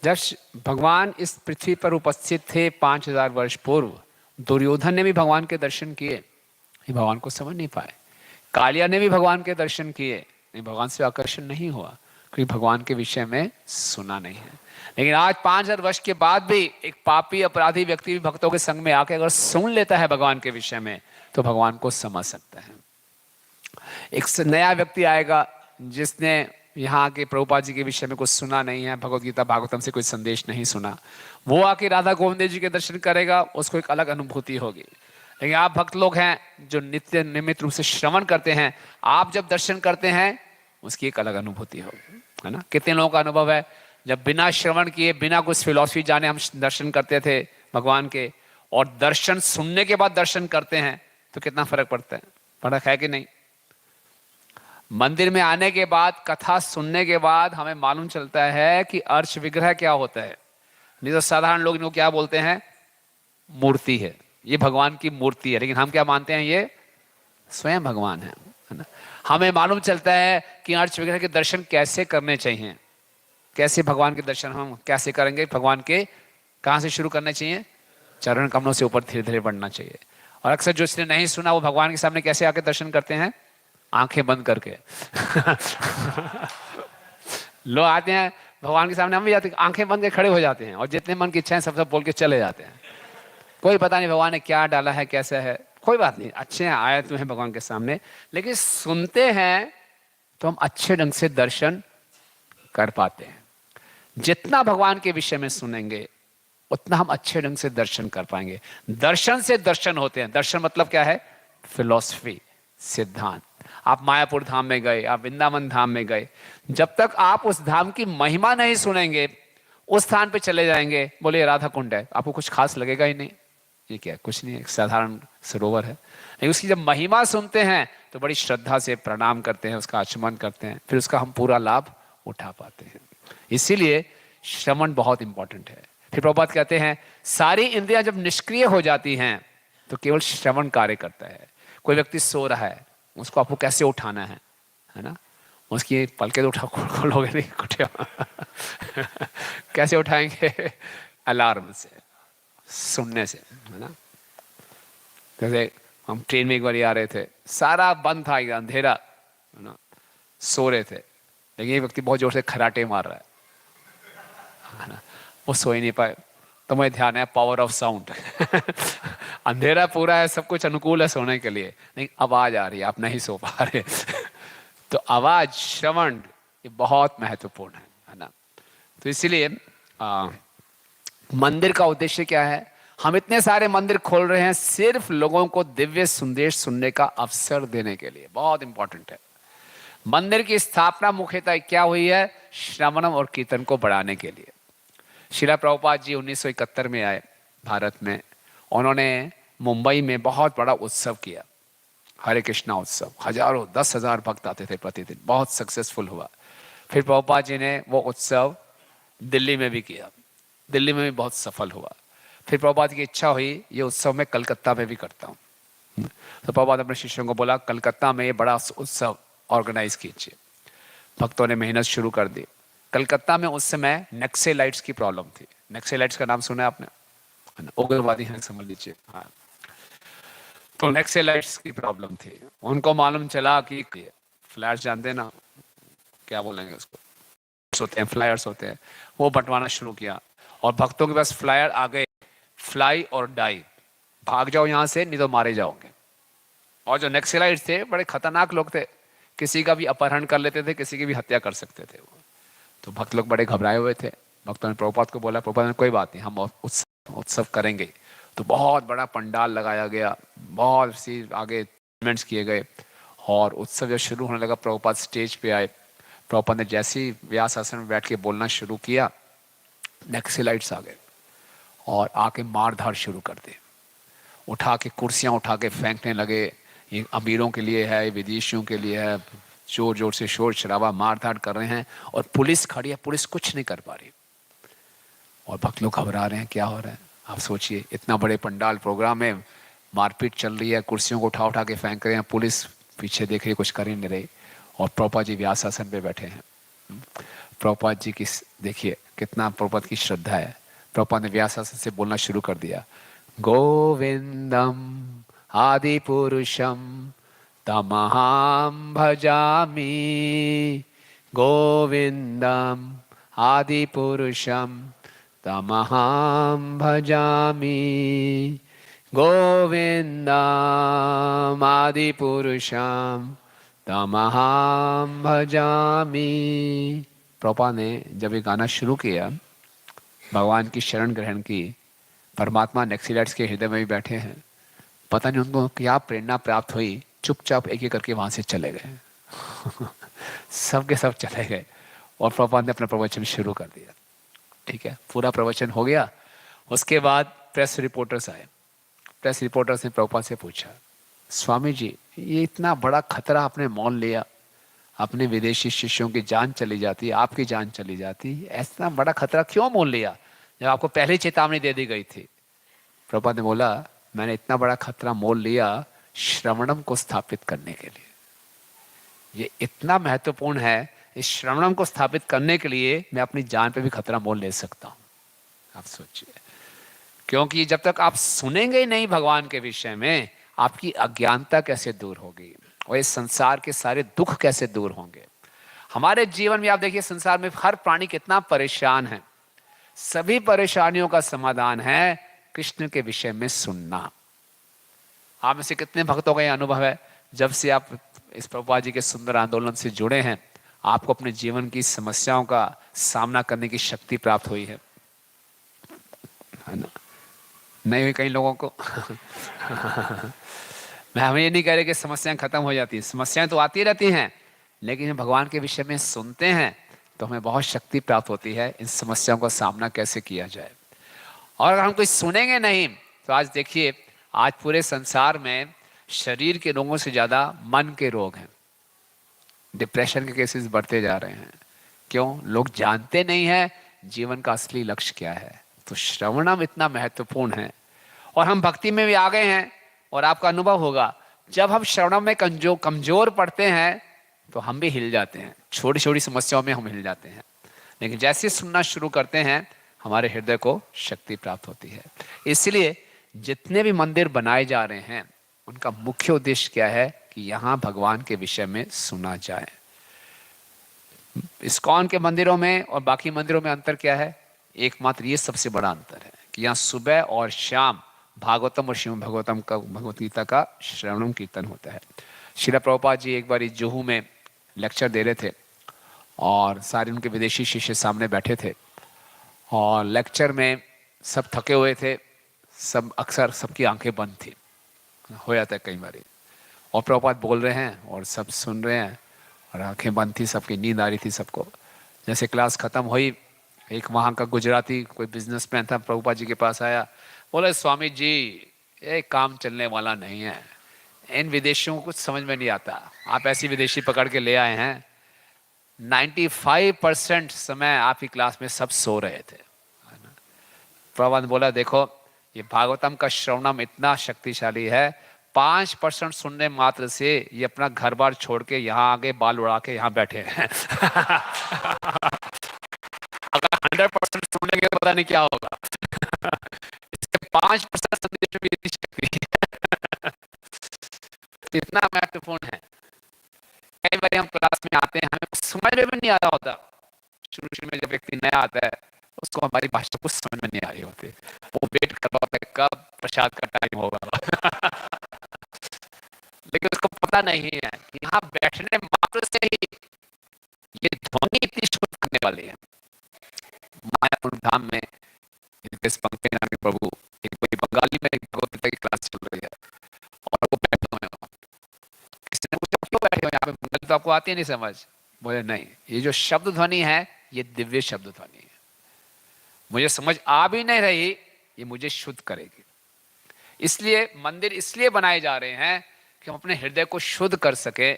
जब भगवान इस पृथ्वी पर उपस्थित थे 5000 वर्ष पूर्व, दुर्योधन ने भी भगवान के दर्शन किए, ये भगवान को समझ नहीं पाए। कालिया ने भी भगवान के दर्शन किए, नहीं भगवान से आकर्षण नहीं हुआ, क्योंकि भगवान के विषय में सुना नहीं है। लेकिन आज 5000 वर्ष के बाद भी एक पापी अपराधी व्यक्ति भी भक्तों के संग में आके अगर सुन लेता है भगवान के विषय में, तो भगवान को समझ सकता है। एक नया व्यक्ति आएगा जिसने यहाँ के प्रभुपाद जी के विषय में कुछ सुना नहीं है, भगवत गीता भागवतम से कोई संदेश नहीं सुना, वो आके राधा गोविंद जी के दर्शन करेगा, उसको एक अलग अनुभूति होगी। लेकिन आप भक्त लोग हैं जो नित्य नियमित रूप से श्रवण करते हैं, आप जब दर्शन करते हैं उसकी एक अलग अनुभूति होगी, है ना। कितने लोगों का अनुभव है जब बिना श्रवण किए, बिना कुछ फिलॉसफी जाने हम दर्शन करते थे भगवान के, और दर्शन सुनने के बाद दर्शन करते हैं तो कितना फर्क पड़ता है? फर्क है कि नहीं? मंदिर में आने के बाद, कथा सुनने के बाद हमें मालूम चलता है कि अर्च विग्रह क्या होता है। नहीं तो साधारण लोग इनको क्या बोलते हैं? मूर्ति है, ये भगवान की मूर्ति है। लेकिन हम क्या मानते हैं? ये स्वयं भगवान है ना। हमें मालूम चलता है कि अर्च विग्रह के दर्शन कैसे करने चाहिए, कैसे भगवान के दर्शन हम कैसे करेंगे। भगवान के कहाँ से शुरू करने चाहिए? चरण कमलों से ऊपर धीरे धीरे बढ़ना चाहिए। और अक्सर जो इसने नहीं सुना वो भगवान के सामने कैसे आके दर्शन करते हैं? आंखें बंद करके लोग आते हैं भगवान के सामने, हम भी जाते हैं, आंखें बंद के खड़े हो जाते हैं और जितने मन की इच्छाएं सब बोल के चले जाते हैं। कोई पता नहीं भगवान ने क्या डाला है, कैसा है, कोई बात नहीं, अच्छे हैं, आए तो हैं भगवान के सामने। लेकिन सुनते हैं तो हम अच्छे ढंग से दर्शन कर पाते हैं। जितना भगवान के विषय में सुनेंगे उतना हम अच्छे ढंग से दर्शन कर पाएंगे। दर्शन से दर्शन होते हैं। दर्शन मतलब क्या है? फिलॉसफी, सिद्धांत। आप मायापुर धाम में गए, आप वृंदावन धाम में गए, जब तक आप उस धाम की महिमा नहीं सुनेंगे, उस स्थान पे चले जाएंगे, बोले राधा कुंड है, आपको कुछ खास लगेगा ही नहीं। ये क्या है? कुछ नहीं, एक साधारण सरोवर है। लेकिन उसकी जब महिमा सुनते हैं तो बड़ी श्रद्धा से प्रणाम करते हैं, उसका आचमन करते हैं, फिर उसका हम पूरा लाभ उठा पाते हैं। इसीलिए श्रवण बहुत इंपॉर्टेंट है। फिर प्रभुपाद कहते हैं सारी इंद्रियां जब निष्क्रिय हो जाती हैं तो केवल श्रवण कार्य करता है। कोई व्यक्ति सो रहा है, उसको आपको कैसे उठाना है ना? उसकी पलके तो उठा खोलोगे नहीं, कुछ कैसे उठाएंगे? अलार्म से, सुनने से, है ना। जैसे हम ट्रेन में एक बार आ रहे थे, सारा बंद था, अंधेरा, है ना, सो रहे थे, लेकिन एक व्यक्ति बहुत जोर से खराटे मार रहा है ना, वो सो ही नहीं पाए। तो मुझे ध्यान है पावर ऑफ साउंड। अंधेरा पूरा है, सब कुछ अनुकूल है सोने के लिए, लेकिन आवाज आ रही है, आप नहीं सो पा रहे। तो आवाज, श्रवण, ये बहुत महत्वपूर्ण है ना। तो इसीलिए मंदिर का उद्देश्य क्या है? हम इतने सारे मंदिर खोल रहे हैं सिर्फ लोगों को दिव्य संदेश सुनने का अवसर देने के लिए, बहुत इंपॉर्टेंट है। मंदिर की स्थापना मुख्यतः क्या हुई है? श्रवणम और कीर्तन को बढ़ाने के लिए। श्रीला प्रभुपाद जी 1971 में आए भारत में। उन्होंने मुंबई में बहुत बड़ा उत्सव किया, हरे कृष्णा उत्सव। हजारों, 10,000 भक्त आते थे प्रतिदिन, बहुत सक्सेसफुल हुआ। फिर प्रभुपाद जी ने वो उत्सव दिल्ली में भी किया, दिल्ली में भी बहुत सफल हुआ। फिर प्रभुपाद की इच्छा हुई ये उत्सव मैं कलकत्ता में भी करता हूँ। तो प्रभुपाद अपने शिष्यों को बोला कलकत्ता में ये बड़ा उत्सव ऑर्गेनाइज कीजिए। भक्तों ने मेहनत शुरू कर दी। कलकत्ता में उस समय नक्सलाइट्स की प्रॉब्लम थी। नक्सलाइट्स का नाम सुना है आपने? उग्रवादी हैं, समझ लीजिए। हाँ, तो नक्सलाइट्स की प्रॉब्लम थी। उनको मालूम चला कि फ्लैट्स जानते हैं ना, क्या बोलेंगे उसको, होते हैं, फ्लायर्स होते हैं, वो बंटवाना शुरू किया। और भक्तों के पास फ्लायर आ गए, फ्लाई और डाई, भाग जाओ यहां से नहीं तो मारे जाओगे। और जो नक्सलाइट्स थे बड़े खतरनाक लोग थे, किसी का भी अपहरण कर लेते थे, किसी की भी हत्या कर सकते थे वो। तो भक्त लोग बड़े घबराए हुए थे। भक्तों ने प्रभुपाद को बोला, प्रभुपाद ने कोई बात नहीं, हम उत्सव करेंगे। तो बहुत बड़ा पंडाल लगाया गया, बहुत सी आगे इवेंट्स किए गए, और उत्सव जब शुरू होने लगा प्रभुपाद स्टेज पे आए। प्रभुपाद ने जैसे ही व्यास आसन में बैठ के बोलना शुरू किया, नक्सलाइट्स आ गए और आके मार धाड़ शुरू कर दी। उठा के कुर्सियां उठा के फेंकने लगे, ये अमीरों के लिए है, ये विदेशियों के लिए है। जोर जोर से शोर शराबा, मार धाड़ कर रहे हैं, और पुलिस खड़ी है, पुलिस कुछ नहीं कर पा रही। और भक्त लोग घबरा रहे हैं, क्या हो रहा है? आप सोचिए, इतना बड़े पंडाल प्रोग्राम में मारपीट चल रही है, कुर्सियों को उठा उठा के फेंक रहे हैं, पुलिस पीछे देख रही, कुछ कर ही नहीं रही। और प्रभुपाद जी व्यास आसन पे बैठे हैं। प्रभुपाद जी की देखिए कितना प्रभुपाद की श्रद्धा है। प्रभुपाद ने व्यास आसन से बोलना शुरू कर दिया, गोविंदम आदि पुरुषम तमहं भजामि, गोविंदम आदि पुरुषम तमहं भजामि, गोविंदम आदि पुरुषम तमहं भजामि। प्रभुपाद ने जब ये गाना शुरू किया, भगवान की शरण ग्रहण की, परमात्मा नक्सलाइट्स के हृदय में भी बैठे हैं। पता नहीं उनको क्या प्रेरणा प्राप्त हुई, चुपचाप एक एक करके वहां से चले गए। सब के सब चले गए, और प्रभुपाद ने अपना प्रवचन शुरू कर दिया। ठीक है, पूरा प्रवचन हो गया। उसके बाद प्रेस रिपोर्टर्स आए। प्रेस रिपोर्टर्स ने प्रभुपाद से पूछा, स्वामी जी ये इतना बड़ा खतरा आपने मोल लिया, अपने विदेशी शिष्यों की जान चली जाती, आपकी जान चली जाती, ऐसा बड़ा खतरा क्यों मोल लिया जब आपको पहले चेतावनी दे दी गई थी? प्रभुपाद ने बोला, मैंने इतना बड़ा खतरा मोल लिया श्रवणम को स्थापित करने के लिए। ये इतना महत्वपूर्ण है, इस श्रवणम को स्थापित करने के लिए मैं अपनी जान पे भी खतरा मोल ले सकता हूं। आप सोचिए, क्योंकि जब तक आप सुनेंगे ही नहीं भगवान के विषय में, आपकी अज्ञानता कैसे दूर होगी, और इस संसार के सारे दुख कैसे दूर होंगे। हमारे जीवन में आप देखिए, संसार में हर प्राणी कितना परेशान है। सभी परेशानियों का समाधान है कृष्ण के विषय में सुनना। आप में से कितने भक्तों का यह अनुभव है, जब से आप इस प्रभुपाद जी के सुंदर आंदोलन से जुड़े हैं, आपको अपने जीवन की समस्याओं का सामना करने की शक्ति प्राप्त हुई है ना? नहीं हुई कई लोगों को। मैं हमें ये नहीं कह रहे कि समस्याएं खत्म हो जाती हैं, समस्याएं तो आती रहती हैं, लेकिन भगवान के विषय में सुनते हैं तो हमें बहुत शक्ति प्राप्त होती है इन समस्याओं का सामना कैसे किया जाए। और अगर हम कुछ सुनेंगे नहीं तो आज देखिए, आज पूरे संसार में शरीर के रोगों से ज्यादा मन के रोग हैं। डिप्रेशन के केसेस बढ़ते जा रहे हैं। क्यों? लोग जानते नहीं है जीवन का असली लक्ष्य क्या है। तो श्रवणम इतना महत्वपूर्ण है। और हम भक्ति में भी आ गए हैं, और आपका अनुभव होगा, जब हम श्रवणम में कमजोर पड़ते हैं तो हम भी हिल जाते हैं, छोटी छोटी समस्याओं में हम हिल जाते हैं। लेकिन जैसे सुनना शुरू करते हैं, हमारे हृदय को शक्ति प्राप्त होती है। इसलिए जितने भी मंदिर बनाए जा रहे हैं, उनका मुख्य उद्देश्य क्या है? कि यहाँ भगवान के विषय में सुना जाए। इस्कॉन के मंदिरों में और बाकी मंदिरों में अंतर क्या है? एकमात्र ये सबसे बड़ा अंतर है कि यहाँ सुबह और शाम भागवतम और श्रीमद् भागवतम का, भगवत गीता का श्रवणम कीर्तन होता है। श्रील प्रभुपाद जी एक बार जुहू में लेक्चर दे रहे थे और सारे उनके विदेशी शिष्य सामने बैठे थे और लेक्चर में सब थके हुए थे, सब अक्सर सबकी आंखें बंद थी, हो जाता है कई बार। और प्रभुपाद बोल रहे हैं और सब सुन रहे हैं और आंखें बंद थी, सबकी नींद आ रही थी सबको। जैसे क्लास ख़त्म हुई, एक वहाँ का गुजराती कोई बिजनेसमैन था, प्रभुपाद जी के पास आया, बोले स्वामी जी ये काम चलने वाला नहीं है, इन विदेशियों को कुछ समझ में नहीं आता, आप ऐसी विदेशी पकड़ के ले आए हैं। 95% समय आपकी क्लास में सब सो रहे थे। प्रभुपाद बोला देखो ये भागवतम का श्रवणम इतना शक्तिशाली है, 5% सुनने मात्र से ये अपना घर बार छोड़ के यहाँ आगे बाल उड़ा के यहाँ बैठे हैं। अगर 100% सुनेंगे तो पता नहीं क्या होगा। इसके 5% संदेश में इतनी शक्ति है। इतना महत्वपूर्ण है। कई बार हम क्लास में आते हैं, हमें समझ में भी नहीं आता होता। शुरू में जब व्यक्ति नया आता है उसको हमारी भाषा कुछ समझ में नहीं आ रही होती, वो वेट कर रहा होता है कब प्रसाद का टाइम होगा। लेकिन उसको पता नहीं है कि यहाँ बैठने मात्र से ही ये ध्वनि इतनी शुद्ध करने वाली है। मायापुर धाम में पंकज नामी प्रभु, एक कोई बंगाली में एक भगवत गीता की क्लास चल रही है और वो बैठे हुए हैं। किसी ने पूछा क्यों बैठे हुए यहाँ पे, बंगाली तो आपको आती है नहीं समझ? बोले नहीं, ये जो शब्द ध्वनि है ये दिव्य शब्द ध्वनि है, मुझे समझ आ भी नहीं रही, ये मुझे शुद्ध करेगी। इसलिए मंदिर इसलिए बनाए जा रहे हैं कि हम अपने हृदय को शुद्ध कर सके।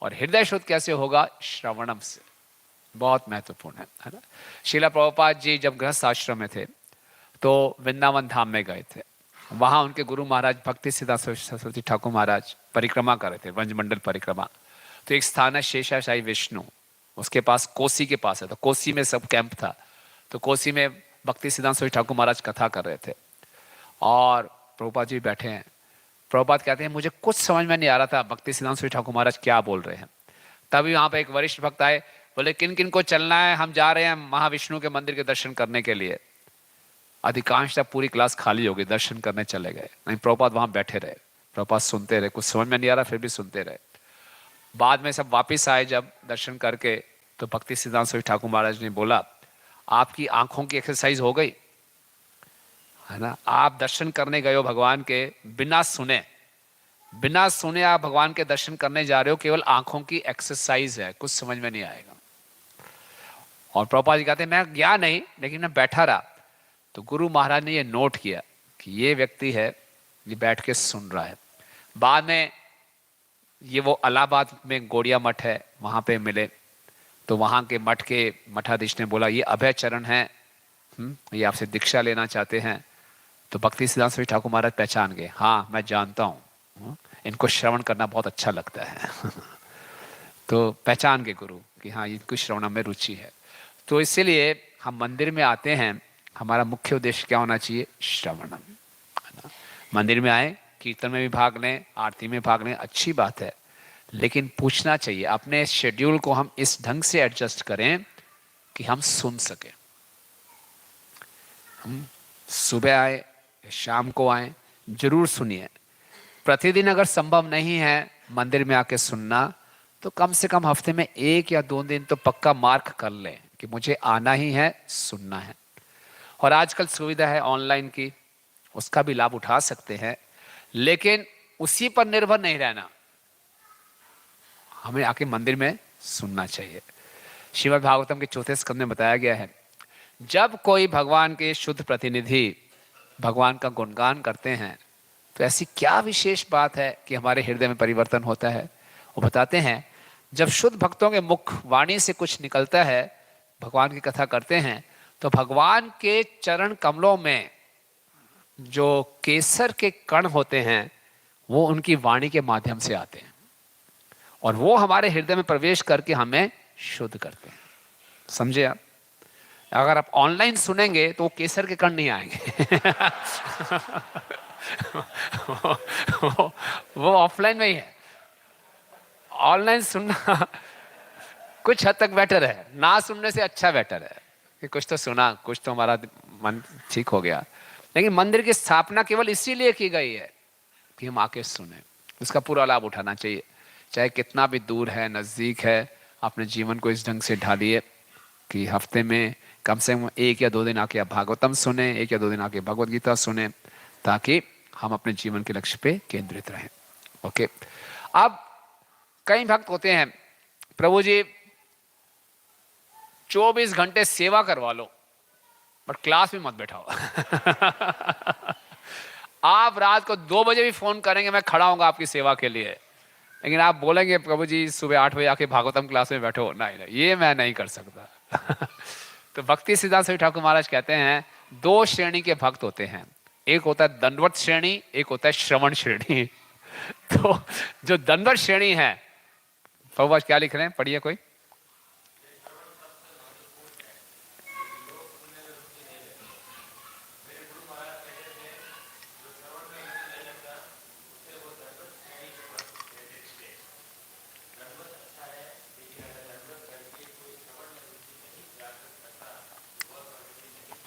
और हृदय शुद्ध कैसे होगा? श्रवणम से। बहुत महत्वपूर्ण है ना। श्रील प्रभुपाद जी जब गृहस्थ आश्रम में थे तो वृंदावन धाम में गए थे। वहां उनके गुरु महाराज भक्ति सिद्धांत सरस्वती ठाकुर महाराज परिक्रमा कर रहे थे, वंजमंडल परिक्रमा। तो एक स्थान है शेषाशाही विष्णु, उसके पास कोसी के पास है, तो कोसी में सब कैंप था। तो कोसी में भक्ति सिद्धांत सरस्वती ठाकुर महाराज कथा कर रहे थे और प्रभुपाद जी बैठे हैं। प्रभुपाद कहते हैं मुझे कुछ समझ में नहीं आ रहा था भक्ति सिद्धांत सरस्वती ठाकुर महाराज क्या बोल रहे हैं। तभी वहां पे एक वरिष्ठ भक्त आए, बोले किन किन को चलना है, हम जा रहे हैं महाविष्णु के मंदिर के दर्शन करने के लिए। अधिकांशतः पूरी क्लास खाली हो गई, दर्शन करने चले गए। नहीं, प्रभुपाद वहां बैठे रहे, प्रभुपाद सुनते रहे, कुछ समझ में नहीं आ रहा फिर भी सुनते रहे। बाद में सब वापिस आए जब दर्शन करके, तो भक्ति सिद्धांत सरस्वती ठाकुर महाराज ने बोला आपकी आंखों की एक्सरसाइज हो गई है ना, आप दर्शन करने गए हो भगवान के बिना सुने आप भगवान के दर्शन करने जा रहे हो, केवल आंखों की एक्सरसाइज है, कुछ समझ में नहीं आएगा। और प्रभुपाद जी कहते हैं मैं गया नहीं, लेकिन मैं बैठा रहा। तो गुरु महाराज ने ये नोट किया कि ये व्यक्ति है, ये बैठ के सुन रहा है। बाद में ये वो इलाहाबाद में गौड़िया मठ है, वहां पे मिले। तो वहां के मठ के मठाधीश ने बोला ये अभय चरण है, ये आपसे दीक्षा लेना चाहते हैं। तो भक्ति सिद्धांत सरस्वती ठाकुर महाराज पहचान गए, हाँ मैं जानता हूँ, इनको श्रवण करना बहुत अच्छा लगता है। तो पहचान गए गुरु कि हाँ इनको श्रवण में रुचि है। तो इसीलिए हम मंदिर में आते हैं, हमारा मुख्य उद्देश्य क्या होना चाहिए? श्रवणम। मंदिर में आए, कीर्तन में भी भाग लें, आरती में भाग लें, अच्छी बात है, लेकिन पूछना चाहिए अपने शेड्यूल को हम इस ढंग से एडजस्ट करें कि हम सुन सकें। हम सुबह आए, शाम को आए, जरूर सुनिए। प्रतिदिन अगर संभव नहीं है मंदिर में आके सुनना, तो कम से कम हफ्ते में 1 या 2 दिन तो पक्का मार्क कर लें कि मुझे आना ही है, सुनना है। और आजकल सुविधा है ऑनलाइन की, उसका भी लाभ उठा सकते हैं, लेकिन उसी पर निर्भर नहीं रहना, हमें आके मंदिर में सुनना चाहिए। श्रीमद् भागवतम के 4थे स्कंद में बताया गया है, जब कोई भगवान के शुद्ध प्रतिनिधि भगवान का गुणगान करते हैं तो ऐसी क्या विशेष बात है कि हमारे हृदय में परिवर्तन होता है। वो बताते हैं जब शुद्ध भक्तों के मुख वाणी से कुछ निकलता है, भगवान की कथा करते हैं, तो भगवान के चरण कमलों में जो केसर के कण होते हैं वो उनकी वाणी के माध्यम से आते हैं और वो हमारे हृदय में प्रवेश करके हमें शुद्ध करते हैं। समझे आप? अगर आप ऑनलाइन सुनेंगे तो वो केसर के कण नहीं आएंगे। वो ऑफलाइन में ही है। ऑनलाइन सुनना कुछ हद तक बेटर है, ना सुनने से अच्छा बेटर है कि कुछ तो सुना, कुछ तो हमारा मन ठीक हो गया। लेकिन मंदिर की स्थापना केवल इसीलिए की गई है कि हम आके सुने, उसका पूरा लाभ उठाना चाहिए। चाहे कितना भी दूर है नज़दीक है, अपने जीवन को इस ढंग से ढालिए कि हफ्ते में कम से कम 1 या 2 दिन आके आप भागवतम सुने, 1 या 2 दिन आके भगवत गीता सुने, ताकि हम अपने जीवन के लक्ष्य पे केंद्रित रहें। ओके। अब कई भक्त होते हैं, प्रभु जी 24 घंटे सेवा करवा लो बट क्लास में मत बैठाओ। आप रात को 2 बजे भी फोन करेंगे, मैं खड़ा हूंगा आपकी सेवा के लिए, लेकिन आप बोलेंगे प्रभु जी सुबह 8 बजे आके भागवतम क्लास में बैठो, नहीं नहीं ये मैं नहीं कर सकता। तो भक्ति सिद्धांत स्वामी ठाकुर महाराज कहते हैं 2 श्रेणी के भक्त होते हैं, एक होता है दंडवत श्रेणी, एक होता है श्रवण श्रेणी। तो जो दंडवत श्रेणी है, प्रभुपाद क्या लिख रहे हैं, पढ़िए कोई।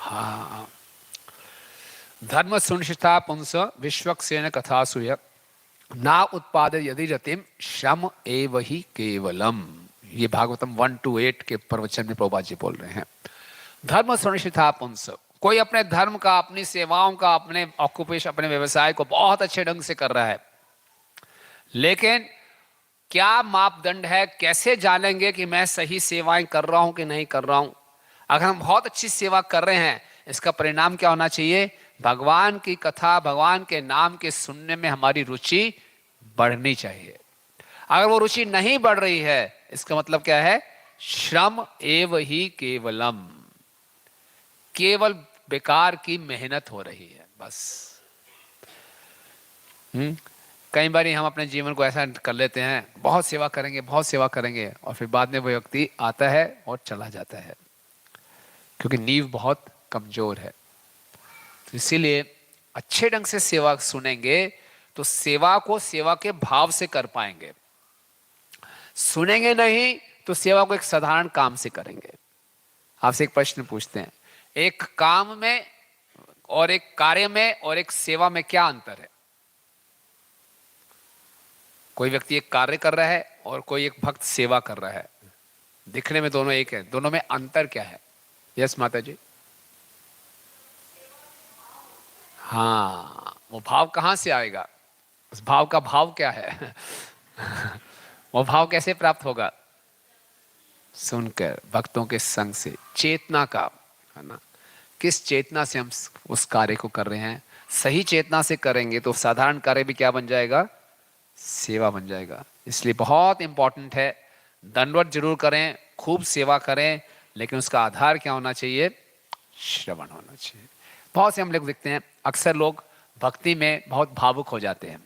हाँ, धर्म सुनिष्ठा पुंस विश्वक्सेन कथासूय ना उत्पाद यदि रतिम श्रम एव ही केवलम। ये भागवतम 1-8 के प्रवचन में प्रभुपाद जी बोल रहे हैं। धर्म सुनिष्ठा पुंस, कोई अपने धर्म का, अपनी सेवाओं का, अपने ऑक्यूपेशन, अपने व्यवसाय को बहुत अच्छे ढंग से कर रहा है, लेकिन क्या मापदंड है, कैसे जानेंगे कि मैं सही सेवाएं कर रहा हूं कि नहीं कर रहा हूं? अगर हम बहुत अच्छी सेवा कर रहे हैं, इसका परिणाम क्या होना चाहिए? भगवान की कथा, भगवान के नाम के सुनने में हमारी रुचि बढ़नी चाहिए। अगर वो रुचि नहीं बढ़ रही है, इसका मतलब क्या है? श्रम एव ही केवलम, केवल बेकार की मेहनत हो रही है बस। कई बार हम अपने जीवन को ऐसा कर लेते हैं, बहुत सेवा करेंगे, बहुत सेवा करेंगे, और फिर बाद में वो व्यक्ति आता है और चला जाता है, क्योंकि नींव बहुत कमजोर है। तो इसीलिए अच्छे ढंग से सेवा सुनेंगे तो सेवा को सेवा के भाव से कर पाएंगे, सुनेंगे नहीं तो सेवा को एक साधारण काम से करेंगे। आपसे एक प्रश्न पूछते हैं, एक काम में और एक कार्य में और एक सेवा में क्या अंतर है? कोई व्यक्ति एक कार्य कर रहा है और कोई एक भक्त सेवा कर रहा है, दिखने में दोनों एक है, दोनों में अंतर क्या है? यस माता जी। हाँ, वो भाव कहां से आएगा? उस भाव का भाव क्या है? वो भाव कैसे प्राप्त होगा? सुनकर, भक्तों के संग से, चेतना का, है ना, किस चेतना से हम उस कार्य को कर रहे हैं। सही चेतना से करेंगे तो साधारण कार्य भी क्या बन जाएगा? सेवा बन जाएगा। इसलिए बहुत इंपॉर्टेंट है, दंडवत जरूर करें, खूब सेवा करें, लेकिन उसका आधार क्या होना चाहिए? श्रवण होना चाहिए। बहुत से हम लोग देखते हैं, अक्सर लोग भक्ति में बहुत भावुक हो जाते हैं,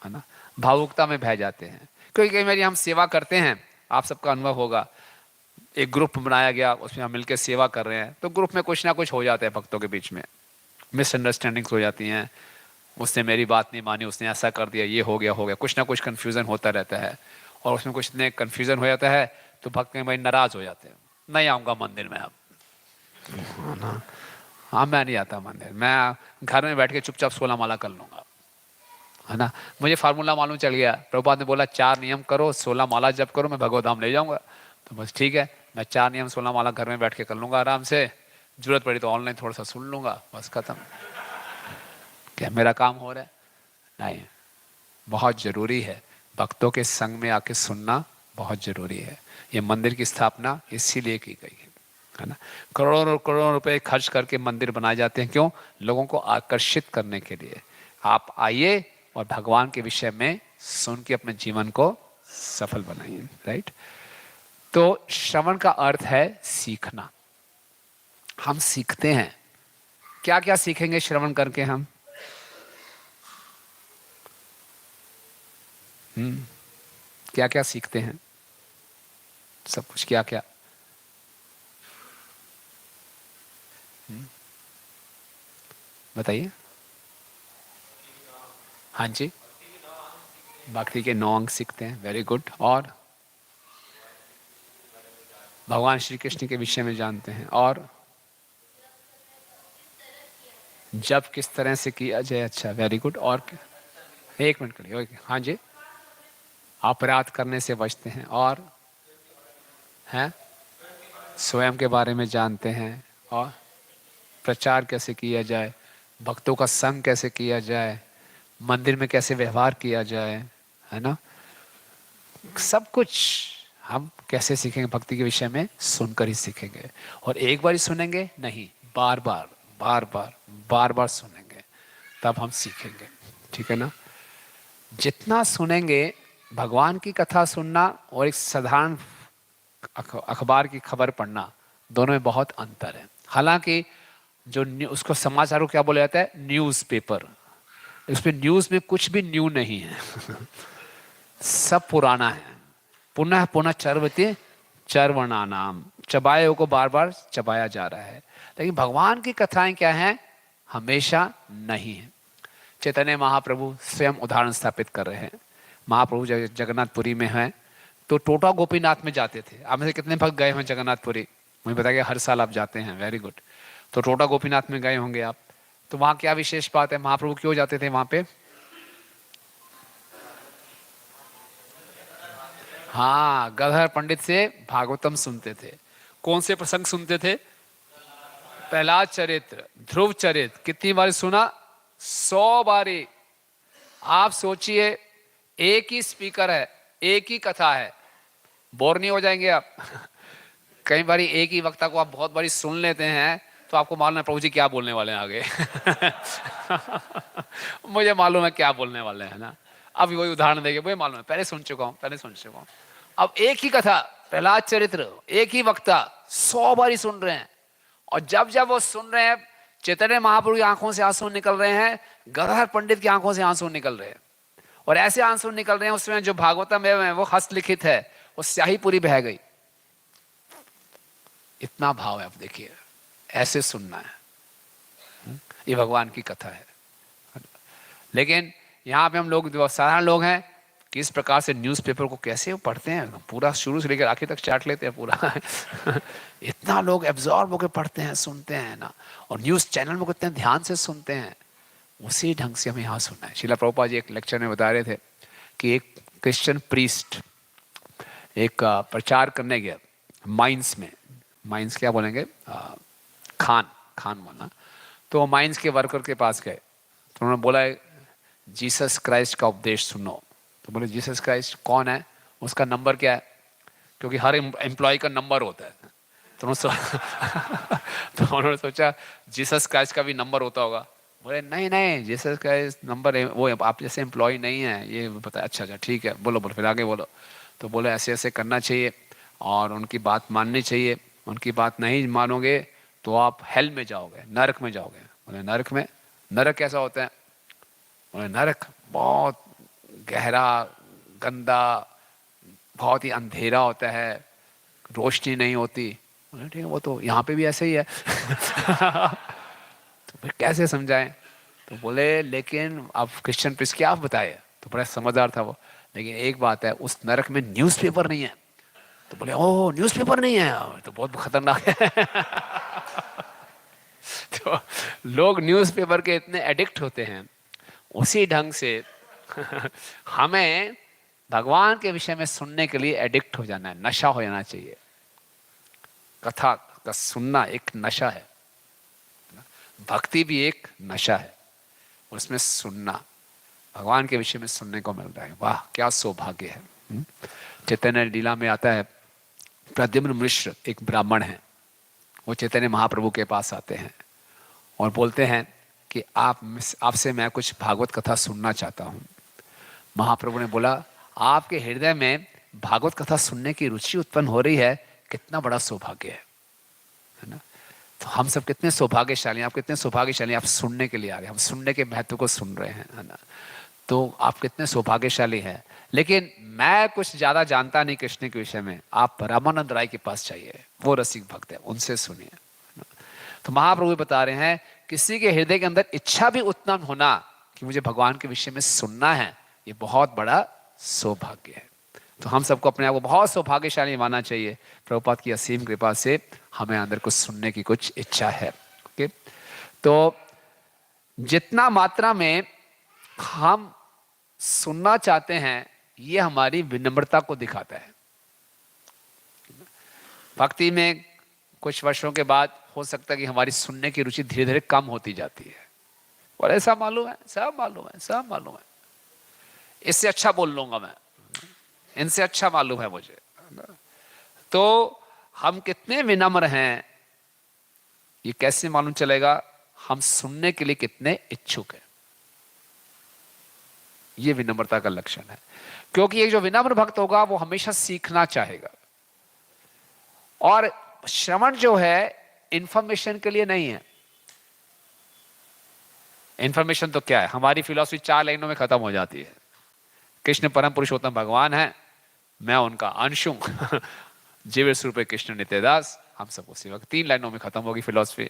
है ना, भावुकता में बह जाते हैं। क्योंकि कई बार हम सेवा करते हैं, आप सबका अनुभव होगा, एक ग्रुप बनाया गया, उसमें हम मिलकर सेवा कर रहे हैं, तो ग्रुप में कुछ ना कुछ हो जाता है, भक्तों के बीच में मिसअंडरस्टैंडिंग्स हो जाती हैं, उसने मेरी बात नहीं मानी, उसने ऐसा कर दिया, ये हो गया, कुछ ना कुछ कन्फ्यूजन होता रहता है, और उसमें कुछ ने कन्फ्यूजन हो जाता है तो भक्त भाई नाराज हो जाते हैं, नहीं आऊँगा मंदिर में अब, है ना, हाँ मैं नहीं आता मंदिर, मैं घर में बैठ के चुपचाप 16 माला कर लूँगा, है ना। मुझे फार्मूला मालूम चल गया, प्रभुपाद ने बोला 4 नियम करो, 16 माला जप करो, मैं भगवत धाम ले जाऊँगा। तो बस ठीक है, मैं 4 नियम 16 माला घर में बैठ के कर लूँगा आराम से, जरूरत पड़ी तो ऑनलाइन थोड़ा सा सुन लूँगा, बस खत्म। क्या मेरा काम हो रहा है? नहीं, बहुत जरूरी है, भक्तों के संग में आके सुनना बहुत जरूरी है। ये मंदिर की स्थापना इसीलिए की गई है ना। करोड़ों करोड़ों रुपए खर्च करके मंदिर बनाए जाते हैं, क्यों? लोगों को आकर्षित करने के लिए। आप आइए और भगवान के विषय में सुन के अपने जीवन को सफल बनाइए, राइट। तो श्रवण का अर्थ है सीखना। हम सीखते हैं, क्या क्या सीखेंगे श्रवण करके हम? क्या क्या सीखते हैं? सब कुछ, क्या क्या? बताइए। हाँ जी, भक्ति के 9 अंग सीखते हैं, वेरी गुड। और भगवान श्री कृष्ण के विषय में जानते हैं, और जब किस तरह से किया जाए, अच्छा वेरी गुड। और क्या? एक मिनट करिए, ओके, हाँ जी। अपराध करने से बचते हैं, और हैं स्वयं के बारे में जानते हैं, और प्रचार कैसे किया जाए, भक्तों का संग कैसे किया जाए, मंदिर में कैसे व्यवहार किया जाए, है ना। सब कुछ हम कैसे सीखेंगे भक्ति के विषय में, सुनकर ही सीखेंगे। और एक बार ही सुनेंगे नहीं, बार बार बार बार बार बार सुनेंगे, तब हम सीखेंगे, ठीक है ना। जितना सुनेंगे, भगवान की कथा सुनना और एक साधारण अखबार की खबर पढ़ना, दोनों में बहुत अंतर है। हालांकि जो उसको समाचार को क्या बोला जाता है, न्यूज़ पेपर, उसमें न्यूज़ में कुछ भी न्यू नहीं है सब पुराना है। पुनः पुनः चरवते चरवणा नाम, चबाए को बार बार चबाया जा रहा है। लेकिन भगवान की कथाएं क्या हैं, हमेशा नहीं है। चैतन्य महाप्रभु स्वयं उदाहरण स्थापित कर रहे हैं। महाप्रभु जगन्नाथपुरी में हैं, तो टोटा गोपीनाथ में जाते थे। आप में से कितने भक्त गए हैं जगन्नाथपुरी? मुझे बताइए, हर साल आप जाते हैं, वेरी गुड। तो टोटा गोपीनाथ में गए होंगे आप, तो वहाँ क्या विशेष बात है, महाप्रभु क्यों जाते थे वहाँ पे? हाँ, गदहर पंडित से भागवतम सुनते थे। कौन से प्रसंग सुनते थे? प्रहलाद चरित्र, ध्रुव चरित्र। कितनी बार सुना? 100 बारी। आप सोचिए, एक ही स्पीकर है, एक ही कथा है, बोर नहीं हो जाएंगे आप? कई बारी एक ही वक्ता को आप बहुत बारी सुन लेते हैं, तो आपको मालूम है प्रभु जी क्या बोलने वाले हैं आगे मुझे मालूम है क्या बोलने वाले हैं ना। अब वही उदाहरण देंगे, मुझे मालूम है, पहले सुन चुका हूँ, पहले सुन चुका हूँ। अब एक ही कथा, प्रहलाद चरित्र, एक ही वक्ता 100 बारी सुन रहे हैं। और जब जब वो सुन रहे हैं, चैतन्य महाप्रभु की आंखों से आंसू निकल रहे हैं, गदहर पंडित की आंखों से आंसू निकल रहे हैं। और ऐसे आंसू निकल रहे हैं, उसमें जो भागवतम है वो हस्तलिखित है, वो स्याही पूरी बह गई। इतना भाव है, आप देखिए, ऐसे सुनना है। ये भगवान की कथा है। लेकिन यहाँ पे हम लोग जो साधारण लोग हैं, किस प्रकार से न्यूज़पेपर को कैसे पढ़ते हैं, पूरा शुरू से लेकर आखिर तक चाट लेते हैं पूरा इतना लोग एब्जॉर्ब होकर पढ़ते हैं, सुनते हैं ना। और न्यूज़ चैनल में कितने ध्यान से सुनते हैं, उसी ढंग से हमें यहाँ सुनना है। श्रीला प्रभुपाद जी एक लेक्चर में बता रहे थे कि एक क्रिश्चियन प्रीस्ट एक प्रचार करने गया माइंस में। माइंस क्या बोलेंगे, खान बोलना। तो माइंस के वर्कर के पास गए, तो उन्होंने बोला जीसस क्राइस्ट का उपदेश सुनो। तो बोले जीसस क्राइस्ट कौन है, उसका नंबर क्या है, क्योंकि हर एम्प्लॉय का नंबर होता है। तो तो उन्होंने सोचा जीसस क्राइस्ट का भी नंबर होता होगा। बोले नहीं नहीं, जीसस क्राइस्ट नंबर वो आप जैसे एम्प्लॉय नहीं है, ये पता। अच्छा अच्छा ठीक है, बोलो बोलो, फिर आगे बोलो। तो बोले ऐसे ऐसे करना चाहिए और उनकी बात माननी चाहिए, उनकी बात नहीं मानोगे तो आप हेल में जाओगे, नरक में जाओगे। बोले नरक में? नरक कैसा होता है? बोले नरक बहुत गहरा, गंदा, बहुत ही अंधेरा होता है, रोशनी नहीं होती। बोले ठीक है, वो तो यहाँ पे भी ऐसे ही है तो फिर कैसे समझाएं? तो बोले लेकिन आप क्रिश्चियन प्रीस्ट क्या आप बताए? तो बड़ा समझदार था वो। लेकिन एक बात है, उस नरक में न्यूज़पेपर नहीं है। तो बोले ओह न्यूज़पेपर नहीं है, तो बहुत खतरनाक है तो लोग न्यूज़पेपर के इतने एडिक्ट होते हैं। उसी ढंग से हमें भगवान के विषय में सुनने के लिए एडिक्ट हो जाना है, नशा हो जाना चाहिए। कथा का सुनना एक नशा है, भक्ति भी एक नशा है, उसमें सुनना, भगवान के विषय में सुनने को मिल रहा है। वाह क्या सौभाग्य है। चैतन्य लीला में आता है, प्रद्युम्न मिश्र एक ब्राह्मण है, वो चैतन्य महाप्रभु के पास आते हैं और बोलते हैं कि आपसे मैं कुछ भागवत कथा सुनना चाहता हूँ। महाप्रभु ने बोला आपके हृदय में भागवत कथा सुनने की रुचि उत्पन्न हो रही है, कितना बड़ा सौभाग्य है ना। तो हम सब कितने सौभाग्यशाली हैं, आप कितने सौभाग्यशाली, आप सुनने के लिए आ रहे हैं, हम सुनने के महत्व को सुन रहे हैं, है ना। तो आप कितने सौभाग्यशाली हैं। लेकिन मैं कुछ ज्यादा जानता नहीं कृष्ण के विषय में, आप रामानंद राय के पास जाइए, वो रसिक भक्त है, उनसे सुनिए। तो महाप्रभु बता रहे हैं किसी के हृदय के अंदर इच्छा भी उत्पन्न होना कि मुझे भगवान के विषय में सुनना है, ये बहुत बड़ा सौभाग्य है। तो हम सबको अपने आप को बहुत सौभाग्यशाली मानना चाहिए। प्रभुपाद की असीम कृपा से हमें अंदर कुछ सुनने की कुछ इच्छा है। ओके, तो जितना मात्रा में हम सुनना चाहते हैं, ये हमारी विनम्रता को दिखाता है। भक्ति में कुछ वर्षों के बाद हो सकता है कि हमारी सुनने की रुचि धीरे धीरे कम होती जाती है, और ऐसा मालूम है, सब मालूम है, सब मालूम है, इससे अच्छा बोल लूंगा मैं, इनसे अच्छा मालूम है मुझे। तो हम कितने विनम्र हैं ये कैसे मालूम चलेगा? हम सुनने के लिए कितने इच्छुक हैं, ये विनम्रता का लक्षण है। क्योंकि एक जो विनम्र भक्त होगा वो हमेशा सीखना चाहेगा। और श्रवण जो है इंफॉर्मेशन के लिए नहीं है। इंफॉर्मेशन तो क्या है, हमारी फिलॉसफी 4 लाइनों में खत्म हो जाती है। कृष्ण परम पुरुषोत्तम भगवान है, मैं उनका अंश हूं, जीव स्वरूप कृष्ण नित्यदास, हम सबको सेवा। 3 लाइनों में खत्म होगी फिलॉसफी।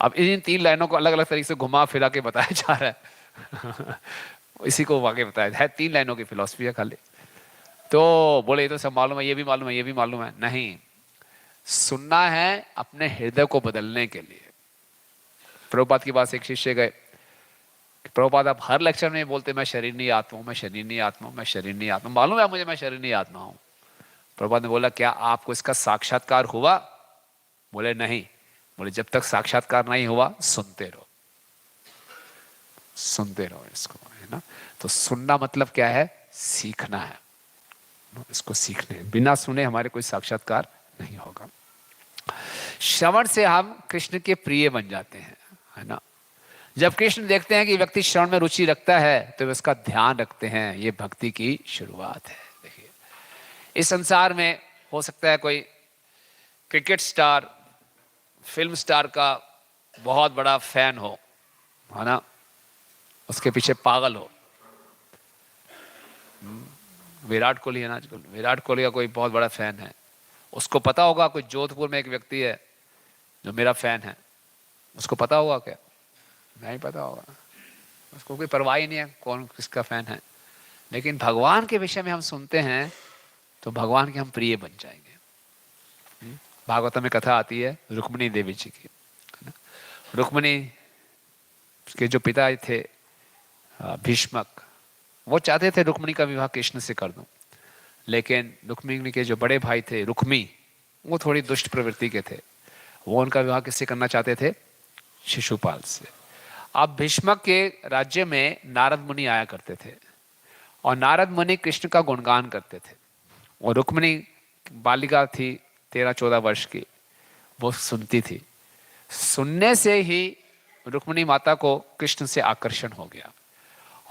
अब इन 3 लाइनों को अलग अलग तरीके से घुमा फिरा के बताया जा रहा है इसी को आगे बताया है। 3 लाइनों की फिलॉसफी है खाली। तो बोले ये तो सब मालूम है, ये भी मालूम है, ये भी मालूम है। नहीं, सुनना है अपने हृदय को बदलने के लिए। प्रभुपाद के पास एक शिष्य गए, प्रभुपाद आप हर लेक्चर में बोलते मैं शरीर नहीं आत्मा हूं, मैं शरीर नहीं आत्मा हूं, मैं शरीर नहीं आत्मा, मालूम है मुझे मैं शरीर नहीं आत्मा हूं। प्रभुपाद ने बोला क्या आपको इसका साक्षात्कार हुआ? बोले नहीं। बोले जब तक साक्षात्कार नहीं हुआ सुनते रहो, सुनते रहो इसको, है ना। तो सुनना मतलब क्या है? सीखना है, इसको सीखने, बिना सुने हमारे कोई साक्षात्कार नहीं होगा। श्रवण से हम कृष्ण के प्रिय बन जाते हैं, है ना। जब कृष्ण देखते हैं कि व्यक्ति श्रवण में रुचि रखता है तो वे उसका ध्यान रखते हैं। ये भक्ति की शुरुआत है। देखिए, इस संसार में हो सकता है कोई क्रिकेट स्टार, फिल्म स्टार का बहुत बड़ा फैन हो, है ना, उसके पीछे पागल हो। विराट कोहली है ना आजकल, विराट कोहली का कोई बहुत बड़ा फैन है, उसको पता होगा कोई जोधपुर में एक व्यक्ति है जो मेरा फैन है, उसको पता होगा क्या? नहीं पता होगा, उसको कोई परवाह ही नहीं है कौन किसका फैन है। लेकिन भगवान के विषय में हम सुनते हैं तो भगवान के हम प्रिय बन जाएंगे। भागवत में कथा आती है रुक्मिणी देवी जी की। रुक्मिणी के जो पिता थे भीष्मक, वो चाहते थे रुक्मिणी का विवाह कृष्ण से कर दूं, लेकिन रुक्मिणी के जो बड़े भाई थे रुक्मी, वो थोड़ी दुष्ट प्रवृत्ति के थे, वो उनका विवाह किससे करना चाहते थे? शिशुपाल से। अब भीष्मक के राज्य में नारद मुनि आया करते थे और नारद मुनि कृष्ण का गुणगान करते थे, और रुक्मिणी बालिका थी 13-14 वर्ष की, वो सुनती थी। सुनने से ही रुक्मिणी माता को कृष्ण से आकर्षण हो गया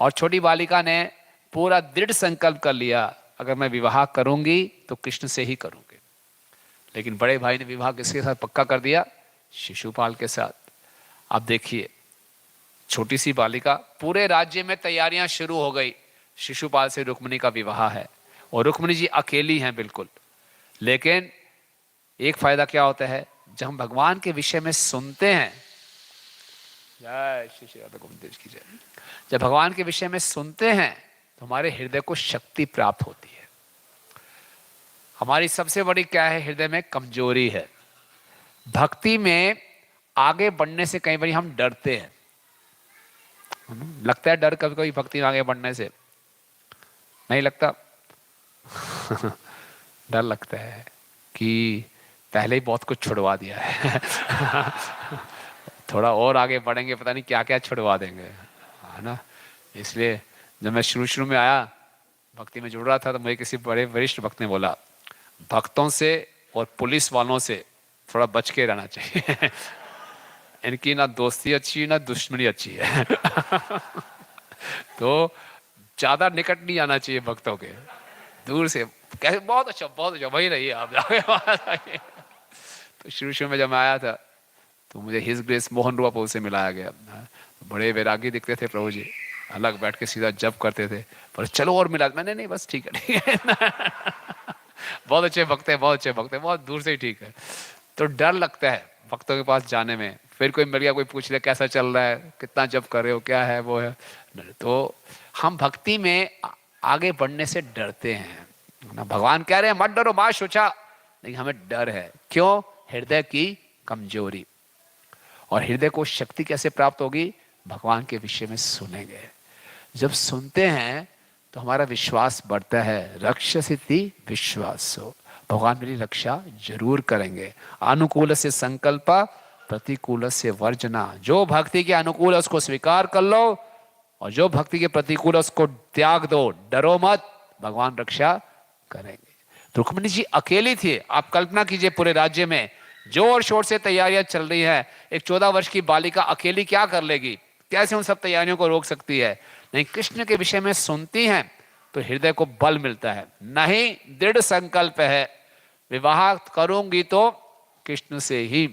और छोटी बालिका ने पूरा दृढ़ संकल्प कर लिया अगर मैं विवाह करूंगी तो कृष्ण से ही करूंगी। लेकिन बड़े भाई ने विवाह किसके साथ पक्का कर दिया? शिशुपाल के साथ। अब देखिए, छोटी सी बालिका, पूरे राज्य में तैयारियां शुरू हो गई, शिशुपाल से रुक्मिणी का विवाह है और रुक्मिणी जी अकेली हैं बिल्कुल। लेकिन एक फायदा क्या होता है, जब हम भगवान के विषय में सुनते हैं, जय श्री श्री राधा गोविंद देव की जय, जब भगवान के विषय में सुनते हैं तो हमारे हृदय को शक्ति प्राप्त होती है। हमारी सबसे बड़ी क्या है? हृदय में कमजोरी है। भक्ति में आगे बढ़ने से कई बार हम डरते हैं। लगता है डर कभी कभी भक्ति में आगे बढ़ने से? नहीं लगता डर लगता है कि पहले ही बहुत कुछ छुड़वा दिया है थोड़ा और आगे बढ़ेंगे पता नहीं क्या क्या छुड़वा देंगे, है ना। इसलिए जब मैं शुरू में आया भक्ति में जुड़ रहा था तो मुझे किसी बड़े वरिष्ठ भक्त ने बोला, भक्तों से और पुलिस वालों से थोड़ा बच के रहना चाहिए इनकी ना दोस्ती अच्छी ना दुश्मनी अच्छी है तो ज्यादा निकट नहीं आना चाहिए भक्तों के, दूर से कैसे बहुत अच्छा वही रहिए आप जाके तो शुरू में जब मैं आया था तो मुझे हिज ग्रेस मोहन रूपा प्रभु से मिलाया गया। बड़े वैरागी दिखते थे प्रभु जी, अलग बैठ के सीधा जप करते थे, पर चलो और मिला, मैंने नहीं बस ठीक है बहुत अच्छे भक्त है, बहुत अच्छे भक्त है, बहुत दूर से ही ठीक है। तो डर लगता है भक्तों के पास जाने में, फिर कोई मिल गया कोई पूछ ले कैसा चल रहा है, कितना जप कर रहे हो, क्या है वो है। तो हम भक्ति में आगे बढ़ने से डरते हैं ना। भगवान कह रहे हैं मत डरो मां शुचा, लेकिन हमें डर है। क्यों? हृदय की कमजोरी। और हृदय को शक्ति कैसे प्राप्त होगी? भगवान के विषय में सुनेंगे। जब सुनते हैं तो हमारा विश्वास बढ़ता है। रक्षसिति विश्वासो, भगवान मेरी रक्षा जरूर करेंगे। अनुकूल से संकल्प, प्रतिकूल से वर्जना। जो भक्ति के अनुकूल है उसको स्वीकार कर लो, और जो भक्ति के प्रतिकूल है उसको त्याग दो। डरो मत, भगवान रक्षा करेंगे। रुक्मिणी जी अकेली थी। आप कल्पना कीजिए पूरे राज्य में जोर शोर से तैयारियां चल रही है, एक 14 वर्ष की बालिका अकेली क्या कर लेगी? कैसे उन सब तैयारियों को रोक सकती है? नहीं, कृष्ण के विषय में सुनती हैं तो हृदय को बल मिलता है। नहीं, दृढ़ संकल्प है विवाह करूंगी तो कृष्ण से ही।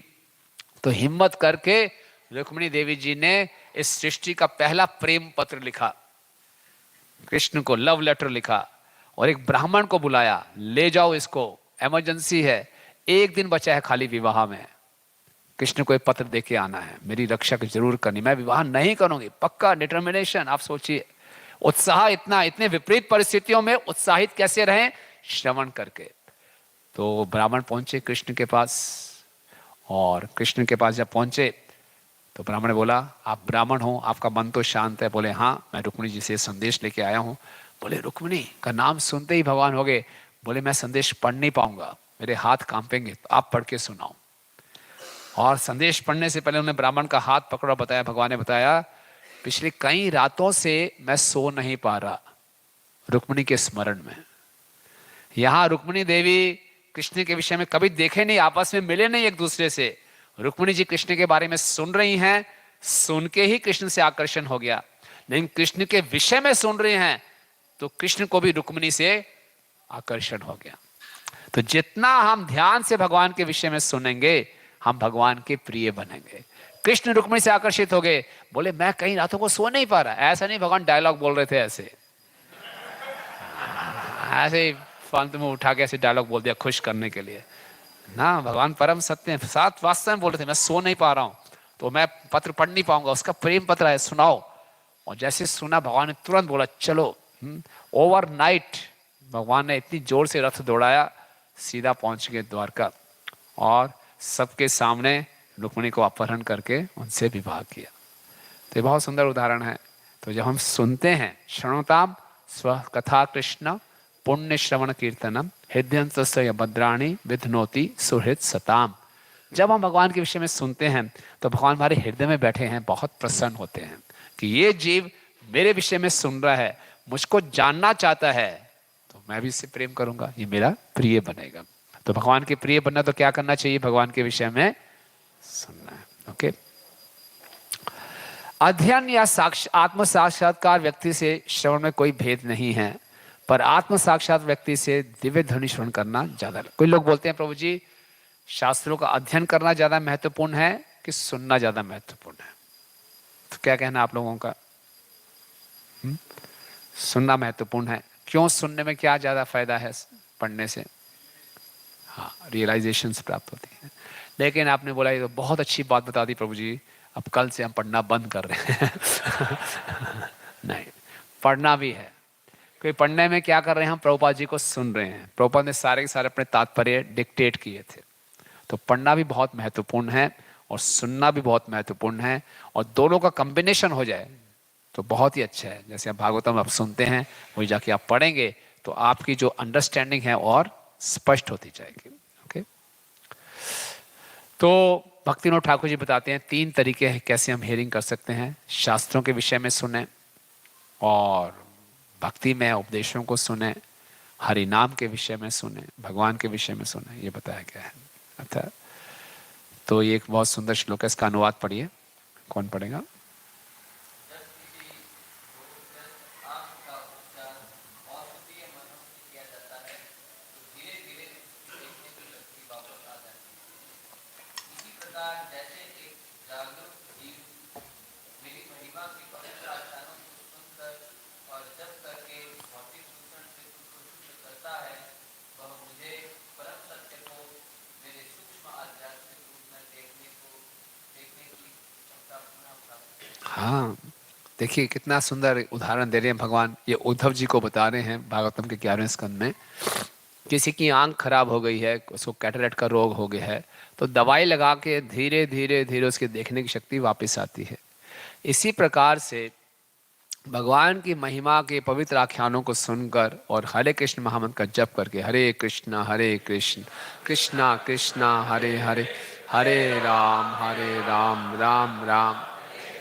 तो हिम्मत करके रुक्मिणी देवी जी ने इस सृष्टि का पहला प्रेम पत्र लिखा, कृष्ण को लव लेटर लिखा, और एक ब्राह्मण को बुलाया, ले जाओ इसको, इमरजेंसी है, एक दिन बचा है खाली विवाह में, कृष्ण को एक पत्र देके आना है, मेरी रक्षा जरूर करनी, मैं विवाह नहीं करूंगी, पक्का डिटर्मिनेशन। आप सोचिए उत्साह इतना, इतने विपरीत परिस्थितियों में उत्साहित कैसे रहें? श्रवण करके। तो ब्राह्मण पहुंचे कृष्ण के पास, और कृष्ण के पास जब पहुंचे तो ब्राह्मण ने बोला आप ब्राह्मण हो, आपका मन तो शांत है? बोले हाँ, मैं रुक्मिणी जी से संदेश लेके आया हूँ। बोले रुक्मिणी का नाम सुनते ही भगवान हो गए। बोले मैं संदेश पढ़ नहीं पाऊंगा, मेरे हाथ कांपेंगे, तो आप पढ़ के सुनाओ। और संदेश पढ़ने से पहले उन्होंने ब्राह्मण का हाथ पकड़ा, बताया, भगवान ने बताया पिछले कई रातों से मैं सो नहीं पा रहा रुक्मिणी के स्मरण में। यहां रुक्मिणी देवी कृष्ण के विषय में कभी देखे नहीं, आपस में मिले नहीं एक दूसरे से। रुक्मिणी जी कृष्ण के बारे में सुन रही हैं, सुन के ही कृष्ण से आकर्षण हो गया। लेकिन कृष्ण के विषय में सुन रहे हैं तो कृष्ण को भी रुक्मिणी से आकर्षण हो गया। तो जितना हम ध्यान से भगवान के विषय में सुनेंगे हम भगवान के प्रिय बनेंगे। कृष्ण रुक्मिणी से आकर्षित हो गए, बोले मैं कई रातों को सो नहीं पा रहा। ऐसा नहीं भगवान डायलॉग बोल रहे थे, ऐसे ऐसे फालतू में उठा के ऐसे डायलॉग बोल दिया खुश करने के लिए ना। भगवान परम सत्य हैं, साथ वास्तव में बोल रहे थे मैं सो नहीं पा रहा हूं तो मैं पत्र पढ़ नहीं पाऊंगा, उसका प्रेम पत्र है, सुनाओ। और जैसे सुना भगवान ने तुरंत बोला चलो। ओवरनाइट भगवान ने इतनी जोर से रथ दौड़ाया, सीधा पहुंच गए द्वारका, और सबके सामने रुक्मिणी को अपहरण करके उनसे विवाह किया। तो ये बहुत सुंदर उदाहरण है। तो जब हम सुनते हैं, श्रृणुताम स्व कथा कृष्ण पुण्य श्रवण कीर्तनम हृदयंतस्य भद्राणी विध्नोति सुहृद सताम। जब हम भगवान के विषय में सुनते हैं तो भगवान हमारे हृदय में बैठे हैं, बहुत प्रसन्न होते हैं कि ये जीव मेरे विषय में सुन रहा है, मुझको जानना चाहता है, तो मैं भी इससे प्रेम करूंगा, ये मेरा प्रिय बनेगा। तो भगवान के प्रिय बनना तो क्या करना चाहिए? भगवान के विषय में सुनना है। ओके। अध्ययन या आत्म साक्षात्कार व्यक्ति से श्रवण में कोई भेद नहीं है, पर आत्म साक्षात व्यक्ति से दिव्य ध्वनि श्रवण करना ज्यादा। कोई लोग बोलते हैं प्रभु जी शास्त्रों का अध्ययन करना ज्यादा महत्वपूर्ण है कि सुनना ज्यादा महत्वपूर्ण है? तो क्या कहना आप लोगों का? सुनना महत्वपूर्ण है। क्यों? सुनने में क्या ज्यादा फायदा है पढ़ने से? हाँ, रियलाइजेशंस प्राप्त होती है। लेकिन आपने बोला ये तो बहुत अच्छी बात बता दी प्रभु जी, अब कल से हम पढ़ना बंद कर रहे हैं। नहीं, पढ़ना भी है। कोई पढ़ने में क्या कर रहे हैं? हम प्रभुपाद जी को सुन रहे हैं। प्रभुपाद ने सारे के सारे अपने तात्पर्य डिक्टेट किए थे। तो पढ़ना भी बहुत महत्वपूर्ण है और सुनना भी बहुत महत्वपूर्ण है, और दोनों का कॉम्बिनेशन हो जाए तो बहुत ही अच्छा है। जैसे आप भागवतम आप सुनते हैं, वही जाके आप पढ़ेंगे तो आपकी जो अंडरस्टैंडिंग है और स्पष्ट होती जाएगी। ओके। तो भक्तिविनोद ठाकुर जी बताते हैं 3 तरीके हैं कैसे हम हियरिंग कर सकते हैं। शास्त्रों के विषय में सुने, और भक्ति में उपदेशों को सुने, हरि नाम के विषय में सुने, भगवान के विषय में सुने, ये बताया गया है। अर्थात तो ये एक बहुत सुंदर श्लोक है, इसका अनुवाद पढ़िए। कौन पढ़ेगा? हाँ, देखिए कितना सुंदर उदाहरण दे रहे हैं भगवान, ये उद्धव जी को बता रहे हैं भागवतम के 11वें स्कंद में। किसी की आंख खराब हो गई है, उसको कैटरेक्ट का रोग हो गया है, तो दवाई लगा के धीरे धीरे धीरे उसके देखने की शक्ति वापस आती है। इसी प्रकार से भगवान की महिमा के पवित्र आख्यानों को सुनकर और हरे कृष्ण महामंत्र का जप करके, हरे कृष्ण कृष्णा कृष्णा हरे हरे, हरे राम राम राम,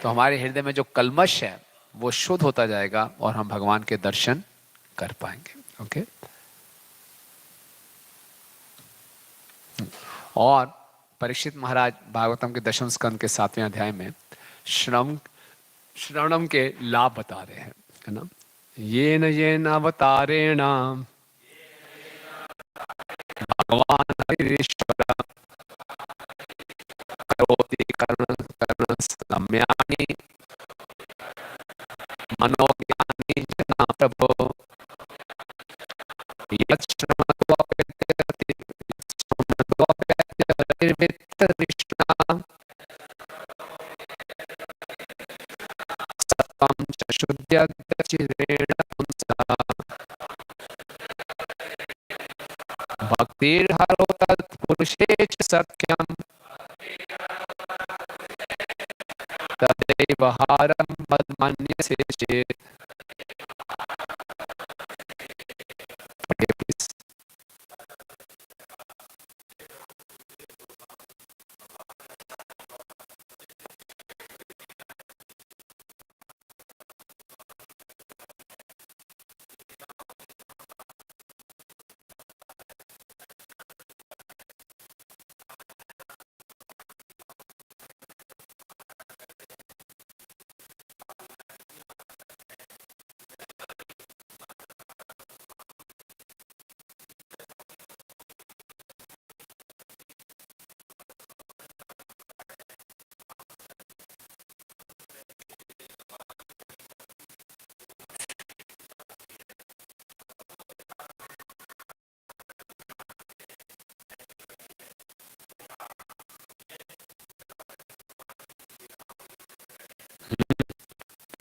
तो हमारे हृदय में जो कल्मश है वो शुद्ध होता जाएगा और हम भगवान के दर्शन कर पाएंगे। ओके। और परीक्षित महाराज भागवतम के 10वें स्कंद के 7वें अध्याय में श्रवणम के लाभ बता रहे हैं, है ना। ये न अवतारेण भगवान हरिश्वर करोति कर्ण कर्ण सम्यानि मनोज्ञानी जना प्रभो यच्छ्रमत्वप्यते कृष्ण सत्वं च शुद्ध्यचिरेण पुंसा भक्तिर्हरो तत्पुरुषे च सख्यं तदैव हारं मन्यसे चेत्।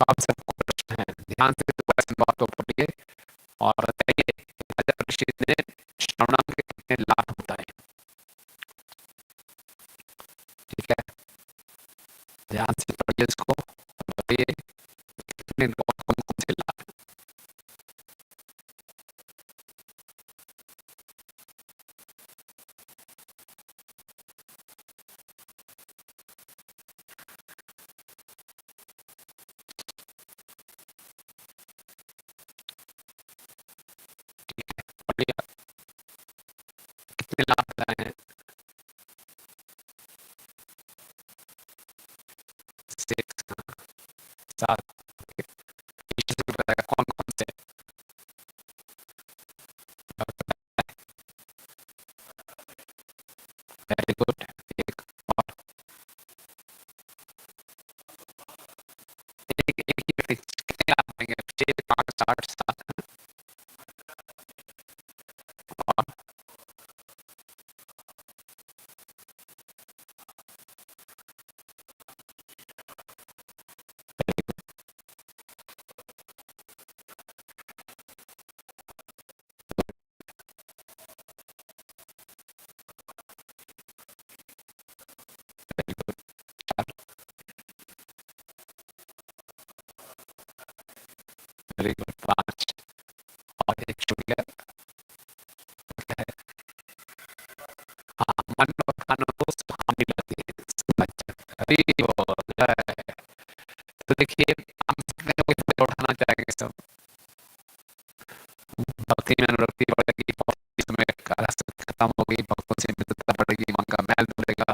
आप सबको प्रश्न है, ध्यान से क्वेश्चन बातों पढ़िए और बताइए राजा परीक्षित ने श्रवणम के कितने लाभ बताए। ठीक है, ध्यान से पढ़िए इसको, बताइए कितने कौन कौन से लाभ। पढ़िए कितने लाभ बताए हैं। 7 बताएगा कौन कौन से। Very good. एक और एक ही व्यक्ति कितने लाभ पाएंगे, 6 5 8 7। और वेरी गुड 5 और एक छूट गया। हाँ, मन और कानों को सुहावनी लगती है। अरे वो जय। तो देखिए हम कितने लोग इसमें उठाना चाहेंगे सब। भक्ति में अनुरक्ति बढ़ेगी, समय खत्म होगी, भक्तों से मित्रता बढ़ेगी, मन का मैल बढ़ेगा,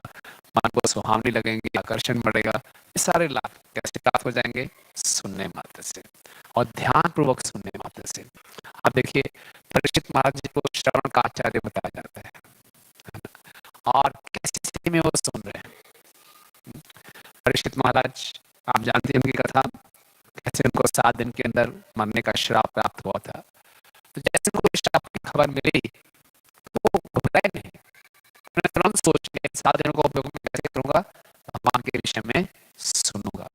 मन को सुहावनी लगेंगी, आकर्षण बढ़ेगा। ये सारे लाभ कैसे प्राप्त हो जाएंगे, सुनने मात्र से और ध्यान पूर्वक सुनने मात्र से। अब देखिए परीक्षित महाराज जी को श्रवण का आचार्य बताया जाता है और कैसी स्थिति में वो सुन रहे हैं। परीक्षित महाराज आप जानते हैं उनकी कथा, कैसे उनको 7 दिन के अंदर मरने का श्राप प्राप्त हुआ था। तो जैसे उनको श्राप की खबर मिली तो वो घबराए नहीं, उन्होंने तुरंत सोच लिया 7 दिनों का उपयोग कैसे करूंगा, भगवान के विषय में सुनूंगा।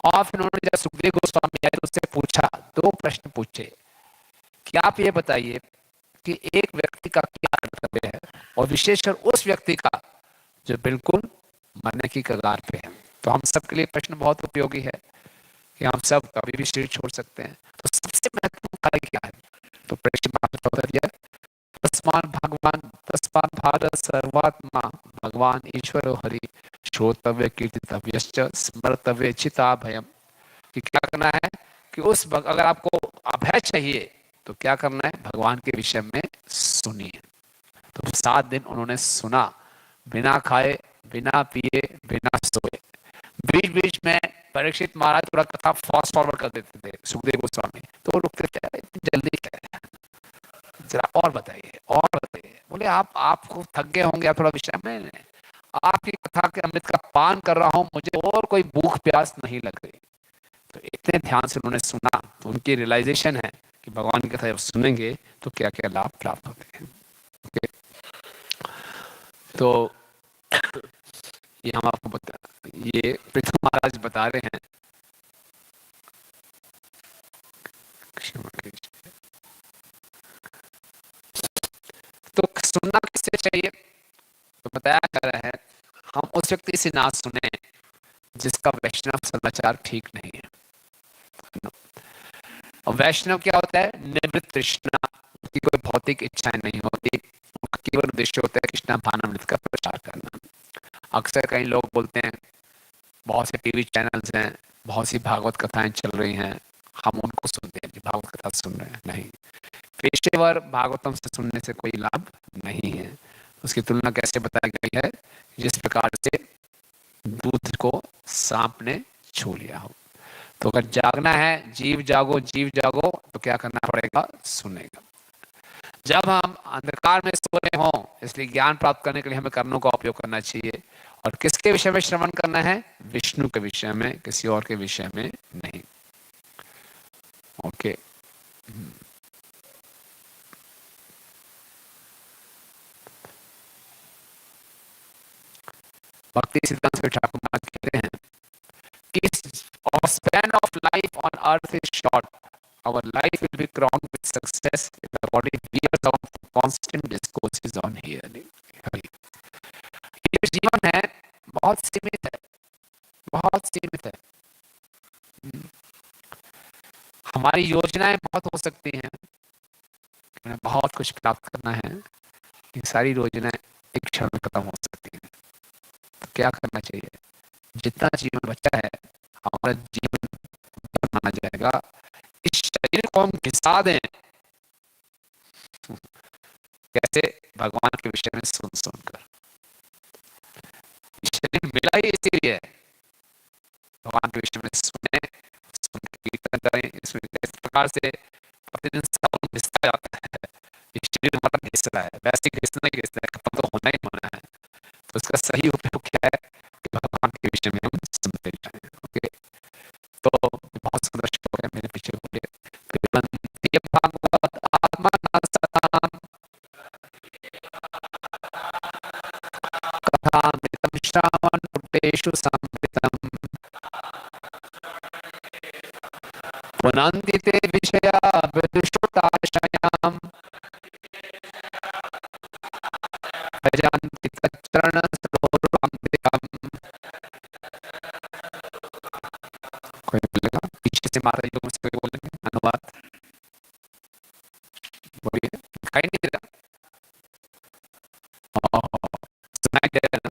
और फिर उन्होंने जब सुखदेव गोस्वामी आए तो उससे पूछा, दो प्रश्न पूछे कि आप ये बताइए कि एक व्यक्ति का क्या कर्तव्य है और विशेषकर उस व्यक्ति का जो बिल्कुल मरने की कगार पे है। तो हम सबके लिए प्रश्न बहुत उपयोगी है कि हम सब कभी भी शरीर छोड़ सकते हैं, तो सबसे महत्वपूर्ण कार्य क्या है? तो प्रश्न का उत्तर दिया, तस्मान भारत सर्वात्मा भगवान ईश्वर हरि श्रोतव्य कीर्तितव्यश्च स्मर्तव्य चिता भयम। कि क्या करना है कि अगर आपको अभय चाहिए तो क्या करना है, भगवान के विषय में सुनिए। तो 7 दिन उन्होंने सुना, बिना खाए, बिना पिए, बिना सोए। बीच बीच में परीक्षित महाराज थोड़ा कथा फास्ट फॉरवर्ड कर देते थे सुखदेव गोस्वामी, तो वो रुकते थे, इतनी जल्दी क्या है, जरा और बताइए और बताइए। बोले आपको थक गए होंगे, आप थोड़ा विश्राम में, आपकी कथा के अमृत का पान कर रहा हूं, मुझे और कोई भूख प्यास नहीं लग रही। तो इतने ध्यान से उन्होंने सुना, तो उनकी रियलाइजेशन है कि भगवान की कथा जब सुनेंगे तो क्या क्या लाभ प्राप्त होते हैं। ओके, तो ये हम आपको ये पृथ्वी महाराज बता रहे हैं। तो सुनना किससे चाहिए, तो बताया जा रहा है हम उस व्यक्ति से ना सुने जिसका वैष्णव समाचार ठीक नहीं है। और वैष्णव क्या होता है, निवृत्त तृष्णा, उसकी कोई भौतिक इच्छाएं नहीं होती, उसका केवल उद्देश्य होता है कृष्णा भानामृत का प्रचार करना। अक्सर कई लोग बोलते हैं, बहुत से टीवी चैनल्स हैं, बहुत सी भागवत कथाएं चल रही हैं, हम उनको सुनते हैं, भागवत कथा सुन रहे हैं। नहीं, पेशेवर भागवतम से सुनने से कोई लाभ नहीं है। उसकी तुलना कैसे बताई गई है, जिस प्रकार से दूध को सांप ने छू लिया हो। तो अगर जागना है, जीव जागो, तो क्या करना पड़ेगा, सुनेगा। जब हम अंधकार में सो रहे हों, इसलिए ज्ञान प्राप्त करने के लिए हमें कर्णों का उपयोग करना चाहिए। और किसके विषय में श्रवण करना है, विष्णु के विषय में, किसी और के विषय में नहीं। ओके, भक्ति सिद्धांत के ठाकुर महाराज कहते हैं कि our span of life on earth is short. Our life will be crowned with success if the body wears out the constant discourses on hearing. ये जो जीवन है बहुत सीमित है, बहुत सीमित है। हमारी योजनाएं बहुत हो सकती हैं, हमें बहुत कुछ प्राप्त करना है, ये सारी योजनाएं एक क्षण में खत्म हो सकती हैं। तो क्या करना चाहिए, जितना जीवन बचा है हमारा जीवन माना जाएगा, इस शरीर को हम घिसा दें, कैसे, भगवान के विषय में सुन सुनकर। शरीर मिला ही इसीलिए, भगवान के विषय में सुने, सुन के कीर्तन करें। इसमें इस प्रकार से प्रतिदिन सावन घिसता जाता है, इस शरीर हमारा घिस रहा है, वैसे घिसना ही घिसना है, खत्म तो होना ही होना है। तो इसका सही उपयोग क्या है कि भगवान के विषय में हम सुनते जाएं। ओके, तो बहुत सुंदर श्लोक है, मेरे पीछे बोलिए, भागवत आत्मा सताम कथामृतं श्रावण पुटेषु संवितम पुनन्ति ते विषया विदुषुताशयाम भजन्ति तच्चरण सरोरुरम्बिकम्। कोई बोलेगा पीछे से, माता जी लोग मुझसे कोई बोलेंगे अनुवाद, बोलिए, दिखाई नहीं देता, सुनाई दे रहा है ना?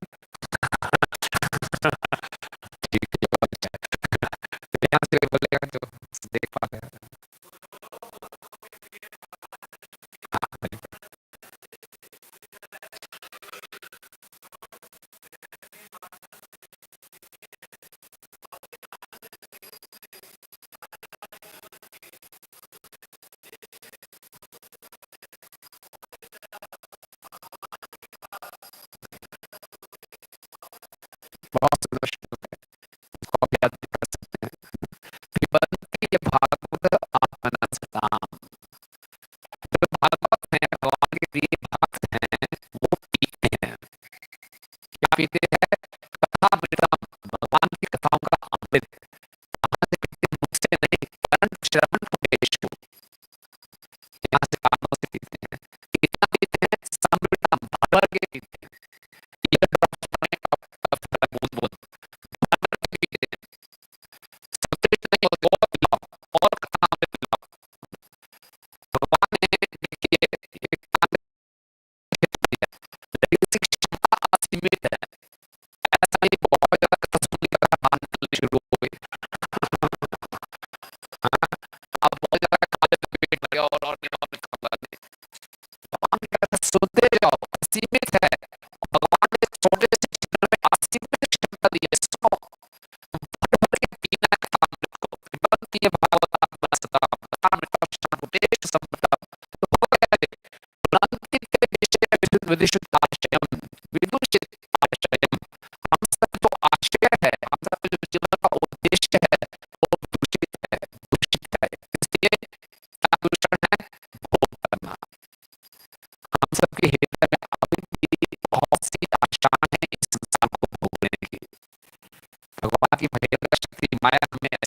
ठीक है, बहुत अच्छा है। तो यहाँ से कोई बोलेगा जो देख पा रहे हैं, हाँ बोलिए। बहुत सुंदर श्लोक है, इसको आप याद भी कर सकते हैं। पिबन्ति भागवत आत्मना सताम, जो भागवत हैं, भगवान के प्रिय भक्त हैं, वो पीते हैं। क्या पीते हैं, कथामृतम, भगवान की कथाओं का अमृत। कहाँ से पीते हैं,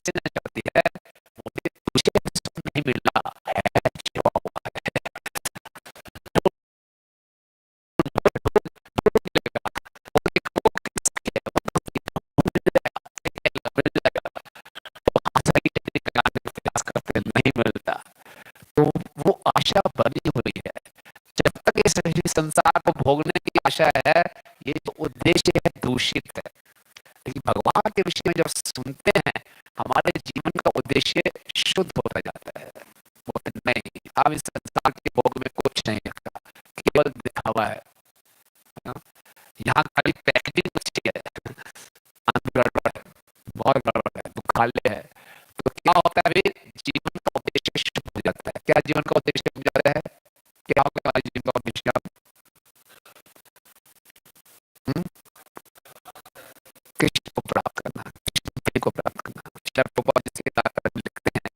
कैसे न चाहती है, मुझे तुझे सुख नहीं मिलना है जो हुआ है। वो एक वो किसकी है, वो मिल जाएगा, मिल जाएगा। वो आशा की टहनी लगाने का प्रयास करते हैं, नहीं मिलता। तो वो आशा बनी हुई है। जब तक इस संसार को भोगने की आशा है, ये जो उद्देश्य है दूषित है। लेकिन भगवान के विषय में जब सुनते हैं, हमारे जीवन का उद्देश्य शुद्ध होता जाता है। बोलते नहीं, अब इस संसार के भोग में कुछ नहीं रखा, केवल दिखावा है ना? यहाँ खाली पैकेजिंग अच्छी है, अंत गड़बड़ है, बहुत गड़बड़ है, दुखालय है। तो क्या होता है, अभी जीवन का उद्देश्य शुद्ध हो जाता है। क्या जीवन का उद्देश्य हो जाता है? क्या होगा हमारे जीवन का उद्देश्य? कृष्ण को प्राप्त करना, कृष्ण को प्राप्त करना। श्रील प्रभुपाद जिसके तात्पर्य लिखते हैं,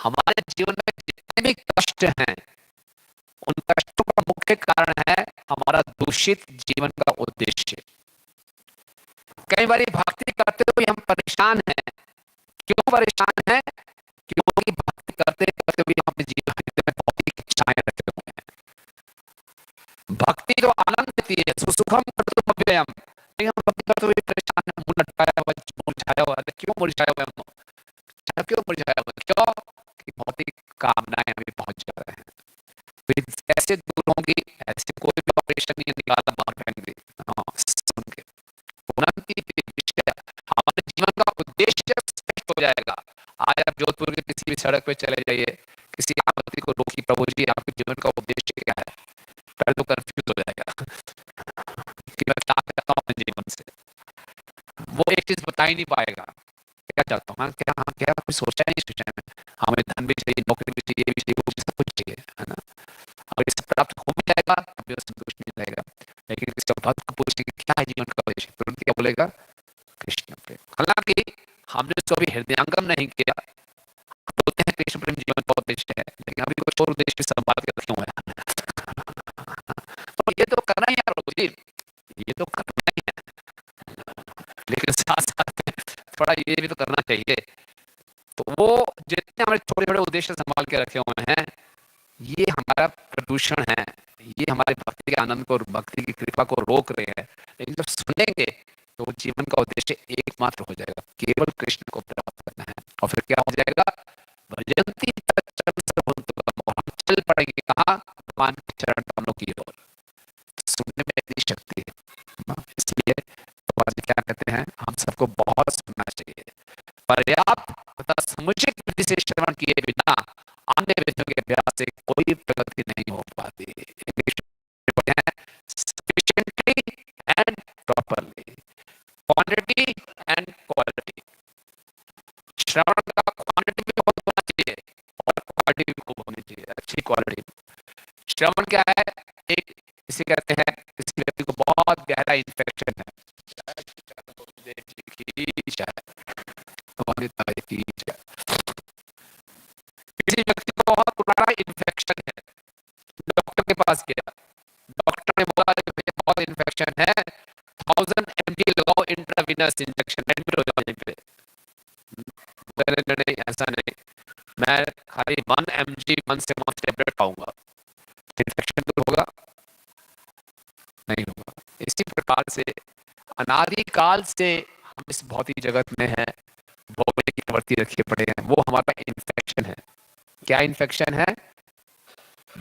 हमारे जीवन में जितने भी कष्ट हैं, उन कष्टों का मुख्य कारण है हमारा दूषित जीवन का उद्देश्य। कई बार भक्ति करते हुए हम परेशान हैं। क्यों परेशान हैं? क्योंकि भक्ति करते करते हुए हम अपने जीवन में भौतिक इच्छाएं रखे हुए हैं। भक्ति जो आनंद देती है, सुसुखम कर्तुम अव्ययम, लेकिन हम भक्ति करते हुए परेशान हैं, मुंह लटकाया हुआ, मुरझाया हुआ है। क्यों मुरझाया हुआ है? क्यों मुरझाया हुआ? क्यों? कि भौतिक कामनाएं हमें पहुंच जा रहे हैं। फिर कैसे दूर होंगी? ऐसे कोई भी ऑपरेशन नहीं निकाला मार फेंक दे। सुन के हमारे जीवन का उद्देश्य स्पष्ट हो जाएगा। आज आप जोधपुर के किसी भी सड़क पे चले जाइए, किसी आपत्ति को रोकी, प्रभु जी आपके जीवन का उद्देश्य क्या है? पहले तो कंफ्यूज हो जाएगा कि मैं क्या करता हूँ अपने जीवन से। वो एक चीज बता ही नहीं पाएगा, क्या चाहता हूँ, क्या कुछ सोचा नहीं सोचा है। हमें धन भी चाहिए, नौकरी भी चाहिए, भी चाहिए, वो भी सब कुछ चाहिए, है ना? और इससे प्राप्त हो भी जाएगा, अभी संतुष्ट नहीं रहेगा। लेकिन इसका भक्त को पूछने की क्या है जीवन का उद्देश्य, तुरंत क्या बोलेगा? कृष्ण प्रेम। हालांकि हमने उसको अभी हृदयंगम नहीं किया, बोलते हैं कृष्ण प्रेम जीवन का उद्देश्य है, लेकिन अभी कुछ और उद्देश्य संभाल के रखे हुए हैं। तो ये तो करना ही है प्रभु जी, ये तो करना ही है, लेकिन साथ साथ थोड़ा ये भी तो करना चाहिए। तो वो जितने हमारे छोटे बड़े उद्देश्य संभाल के रखे हुए हैं, ये हमारा प्रदूषण है, ये हमारे भक्ति के आनंद को, भक्ति की कृपा को रोक रहे हैं। लेकिन जब सुनेंगे तो जीवन का उद्देश्य एकमात्र हो जाएगा, केवल कृष्ण को प्राप्त करना है। और फिर क्या हो जाएगा? भजंती हम चल पड़ेंगे कहाँ? भगवान के चरण कमलों की ओर। सुनने में इतनी शक्ति है, इसलिए क्या कहते हैं, हम सबको बहुत सुनना चाहिए। पर्याप्त तथा समुचित विधि से श्रवण किए बिना अन्य विधियों के अभ्यास से कोई प्रगति नहीं हो पाती। Sufficiently and properly, quantity and quality। श्रवण का क्वांटिटी भी बहुत होना चाहिए और क्वालिटी भी खूब होनी चाहिए, अच्छी क्वालिटी। श्रवण क्या है? एक इसे कहते हैं, किसी व्यक्ति को बहुत गहरा इन्फेक्शन है, किसी व्यक्ति को बहुत पुराना इन्फेक्शन है, डॉक्टर के पास गया, डॉक्टर ने बोला कि बहुत इन्फेक्शन है, 1000 mg लगाओ इंट्रावीनस इंजेक्शन, एडमिट हो जाओ यहीं पे। नहीं, ऐसा नहीं, मैं खाली 1 mg 1 से 1 टेबलेट खाऊंगा, इन्फेक्शन दूर होगा? नहीं होगा। इसी प्रकार से अनादिकाल से हम इस भौतिक जगत में हैं, भोगने की प्रवृत्ति रखे पड़े हैं, वो हमारा इन्फेक्शन है। क्या इन्फेक्शन है?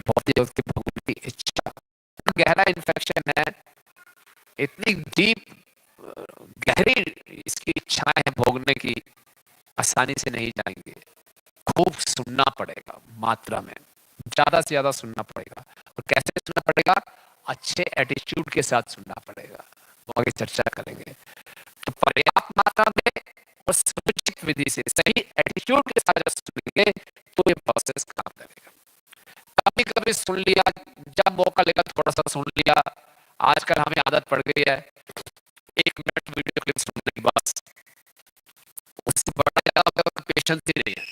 भौतिक जगत के भोगने की इच्छा, गहरा इन्फेक्शन है, इतनी डीप गहरी इसकी इच्छाएं हैं भोगने की, आसानी से नहीं जाएंगे। खूब सुनना पड़ेगा, मात्रा में ज्यादा से ज्यादा सुनना पड़ेगा। और कैसे सुनना पड़ेगा? अच्छे एटीट्यूड के साथ सुनना पड़ेगा, वो आगे चर्चा करेंगे। तो पर्याप्त मात्रा में और समुचित विधि से सही एटीट्यूड के साथ सुनेंगे तो ये प्रोसेस काम करेगा। कभी कभी सुन लिया, जब मौका लेगा थोड़ा सा सुन लिया। आजकल हमें आदत पड़ गई है 1 मिनट वीडियो क्लिप सुनने की, बस उससे बड़ा ज्यादा पेशेंस ही नहीं है।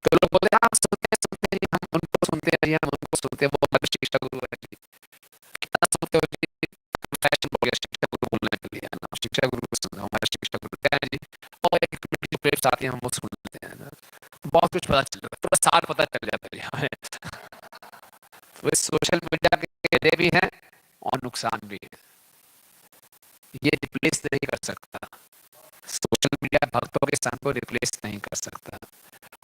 तो लोग बोलते हैं सुनते हैं, हम उनको सुनते हैं, हम उनको सुनते हैं, वो हमारे शिक्षा गुरु है जी। क्या सुनते हो जी? फैशन हो गया शिक्षा गुरु बोलने के लिए, है ना? शिक्षा गुरु को सुनो, हमारे शिक्षा गुरु क्या है जी? और एक क्लिप्स आती हैं, हम वो ये रिप्लेस नहीं कर सकता। सोशल मीडिया भक्तों के स्थान को रिप्लेस नहीं कर सकता।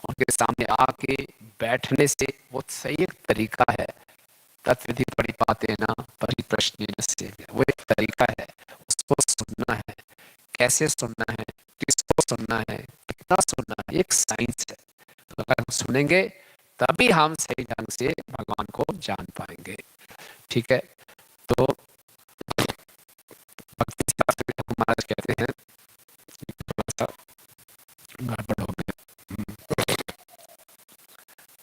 उनके सामने आके बैठने से वो सही एक तरीका है। तत्विधि परिपाते ना परिप्रश्न से, वो एक तरीका है। उसको सुनना है, कैसे सुनना है, किसको सुनना है, कितना सुनना है, एक साइंस है। तो अगर हम सुनेंगे तभी हम सही ढंग से भगवान को जान पाएंगे। ठीक है। तो भक्ति शास्त्र में ठाकुर महाराज कहते हैं, थोड़ा सा गड़बड़ हो गया,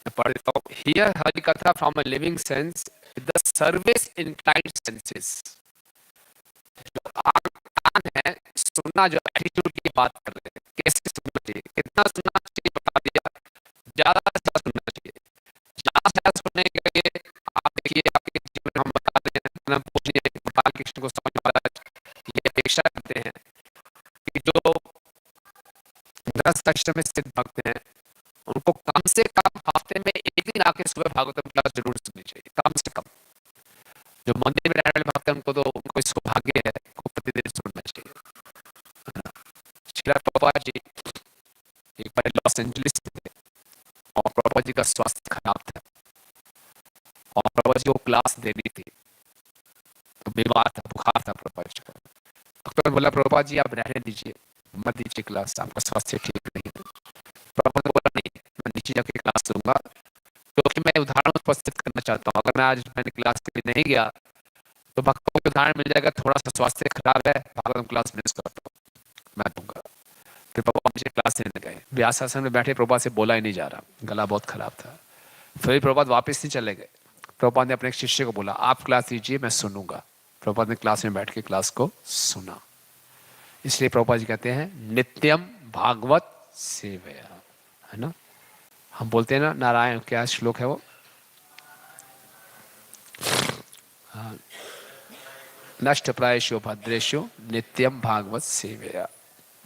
मैं पढ़ देता हूँ। Here Harikatha from a living sense the service inclined senses. जो आन है सुनना, जो एटीट्यूड की बात कर रहे हैं, कैसे सुनना चाहिए, कितना सुनना चाहिए बता दिया। ज्यादा से ज्यादा सुनना चाहिए। ज्यादा से ज्यादा सुनने के लिए आप देखिए आपके जीवन में हम बता रहे हैं, परम पूज्य गोपाल कृष्ण गोस्वामी महाराज ये अपेक्षा करते हैं कि जो गृहस्थ आश्रम में स्थित भक्त हैं उनको कम से कम हफ्ते में एक दिन आके सुबह भागवतम क्लास जरूर सुननी चाहिए, कम से कम। जो मंदिर में रहने वाले भक्त हैं उनको तो उनको सौभाग्य है, उनको प्रतिदिन सुनना चाहिए। श्रीला प्रभुपाद जी एक बार लॉस एंजलिस में थे और प्रभुपाद जी का स्वास्थ्य खराब था और प्रभुपाद जी को क्लास देनी थी, तो बीमार था, बुखार था प्रभुपाद जी को। डॉक्टर बोला प्रभुपाद जी आप रहने दीजिए, मत दीजिए क्लास, आपका स्वास्थ्य ठीक नहीं है। प्रभुपाद बोला नहीं, मैं नीचे जाके क्लास दूंगा, क्योंकि मैं उदाहरण उपस्थित करना चाहता हूँ। अगर मैं आज मैंने क्लास के लिए नहीं गया तो भक्तों को उदाहरण मिल जाएगा, थोड़ा सा स्वास्थ्य खराब है, भागवतम क्लास मिस करता हूँ, मैं दूंगा। फिर प्रभुपाद मुझे क्लास देने गए, व्यास आसन में बैठे, प्रभुपाद से बोला ही नहीं जा रहा, गला बहुत खराब था। फिर प्रभुपाद वापस नहीं चले गए। प्रभुपाद ने अपने एक शिष्य को बोला आप क्लास दीजिए, मैं सुनूंगा। प्रभुपाद ने क्लास में बैठ के क्लास को सुना। इसलिए प्रभुपाद जी कहते हैं नित्यम भागवत सेवया, है ना। हम बोलते हैं ना नारायण, क्या श्लोक है वो, नष्ट प्रायशो भद्रेशो नित्यम भागवत सेवया।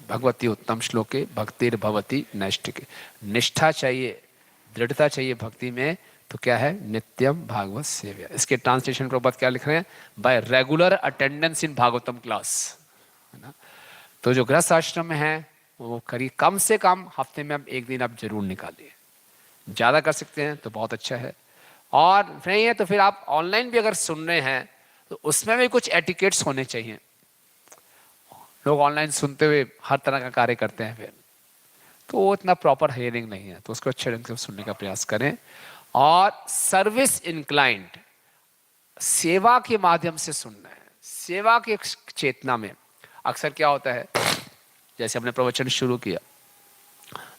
भगवती उत्तम श्लोके भक्तिर भवती नष्ट के। निष्ठा चाहिए, दृढ़ता चाहिए भक्ति में, तो क्या है, नित्यम भागवत सेवया। इसके ट्रांसलेशन प्रभुपाद क्या लिख रहे हैं, bye regular attendance in Bhagavatam class, है ना। तो जो गृहस्थ आश्रम में है वो करीब कम से कम हफ्ते में आप एक दिन आप जरूर निकालिए। ज़्यादा कर सकते हैं तो बहुत अच्छा है, और नहीं है तो फिर आप ऑनलाइन भी अगर सुन रहे हैं तो उसमें भी कुछ एटिकेट्स होने चाहिए। लोग ऑनलाइन सुनते हुए हर तरह का कार्य करते हैं, फिर तो वो इतना प्रॉपर हियरिंग नहीं है, तो उसको अच्छे ढंग से सुनने का प्रयास करें। और सर्विस इंक्लाइंड, सेवा के माध्यम से सुनना है। सेवा की चेतना में अक्सर क्या होता है, जैसे हमने प्रवचन शुरू किया,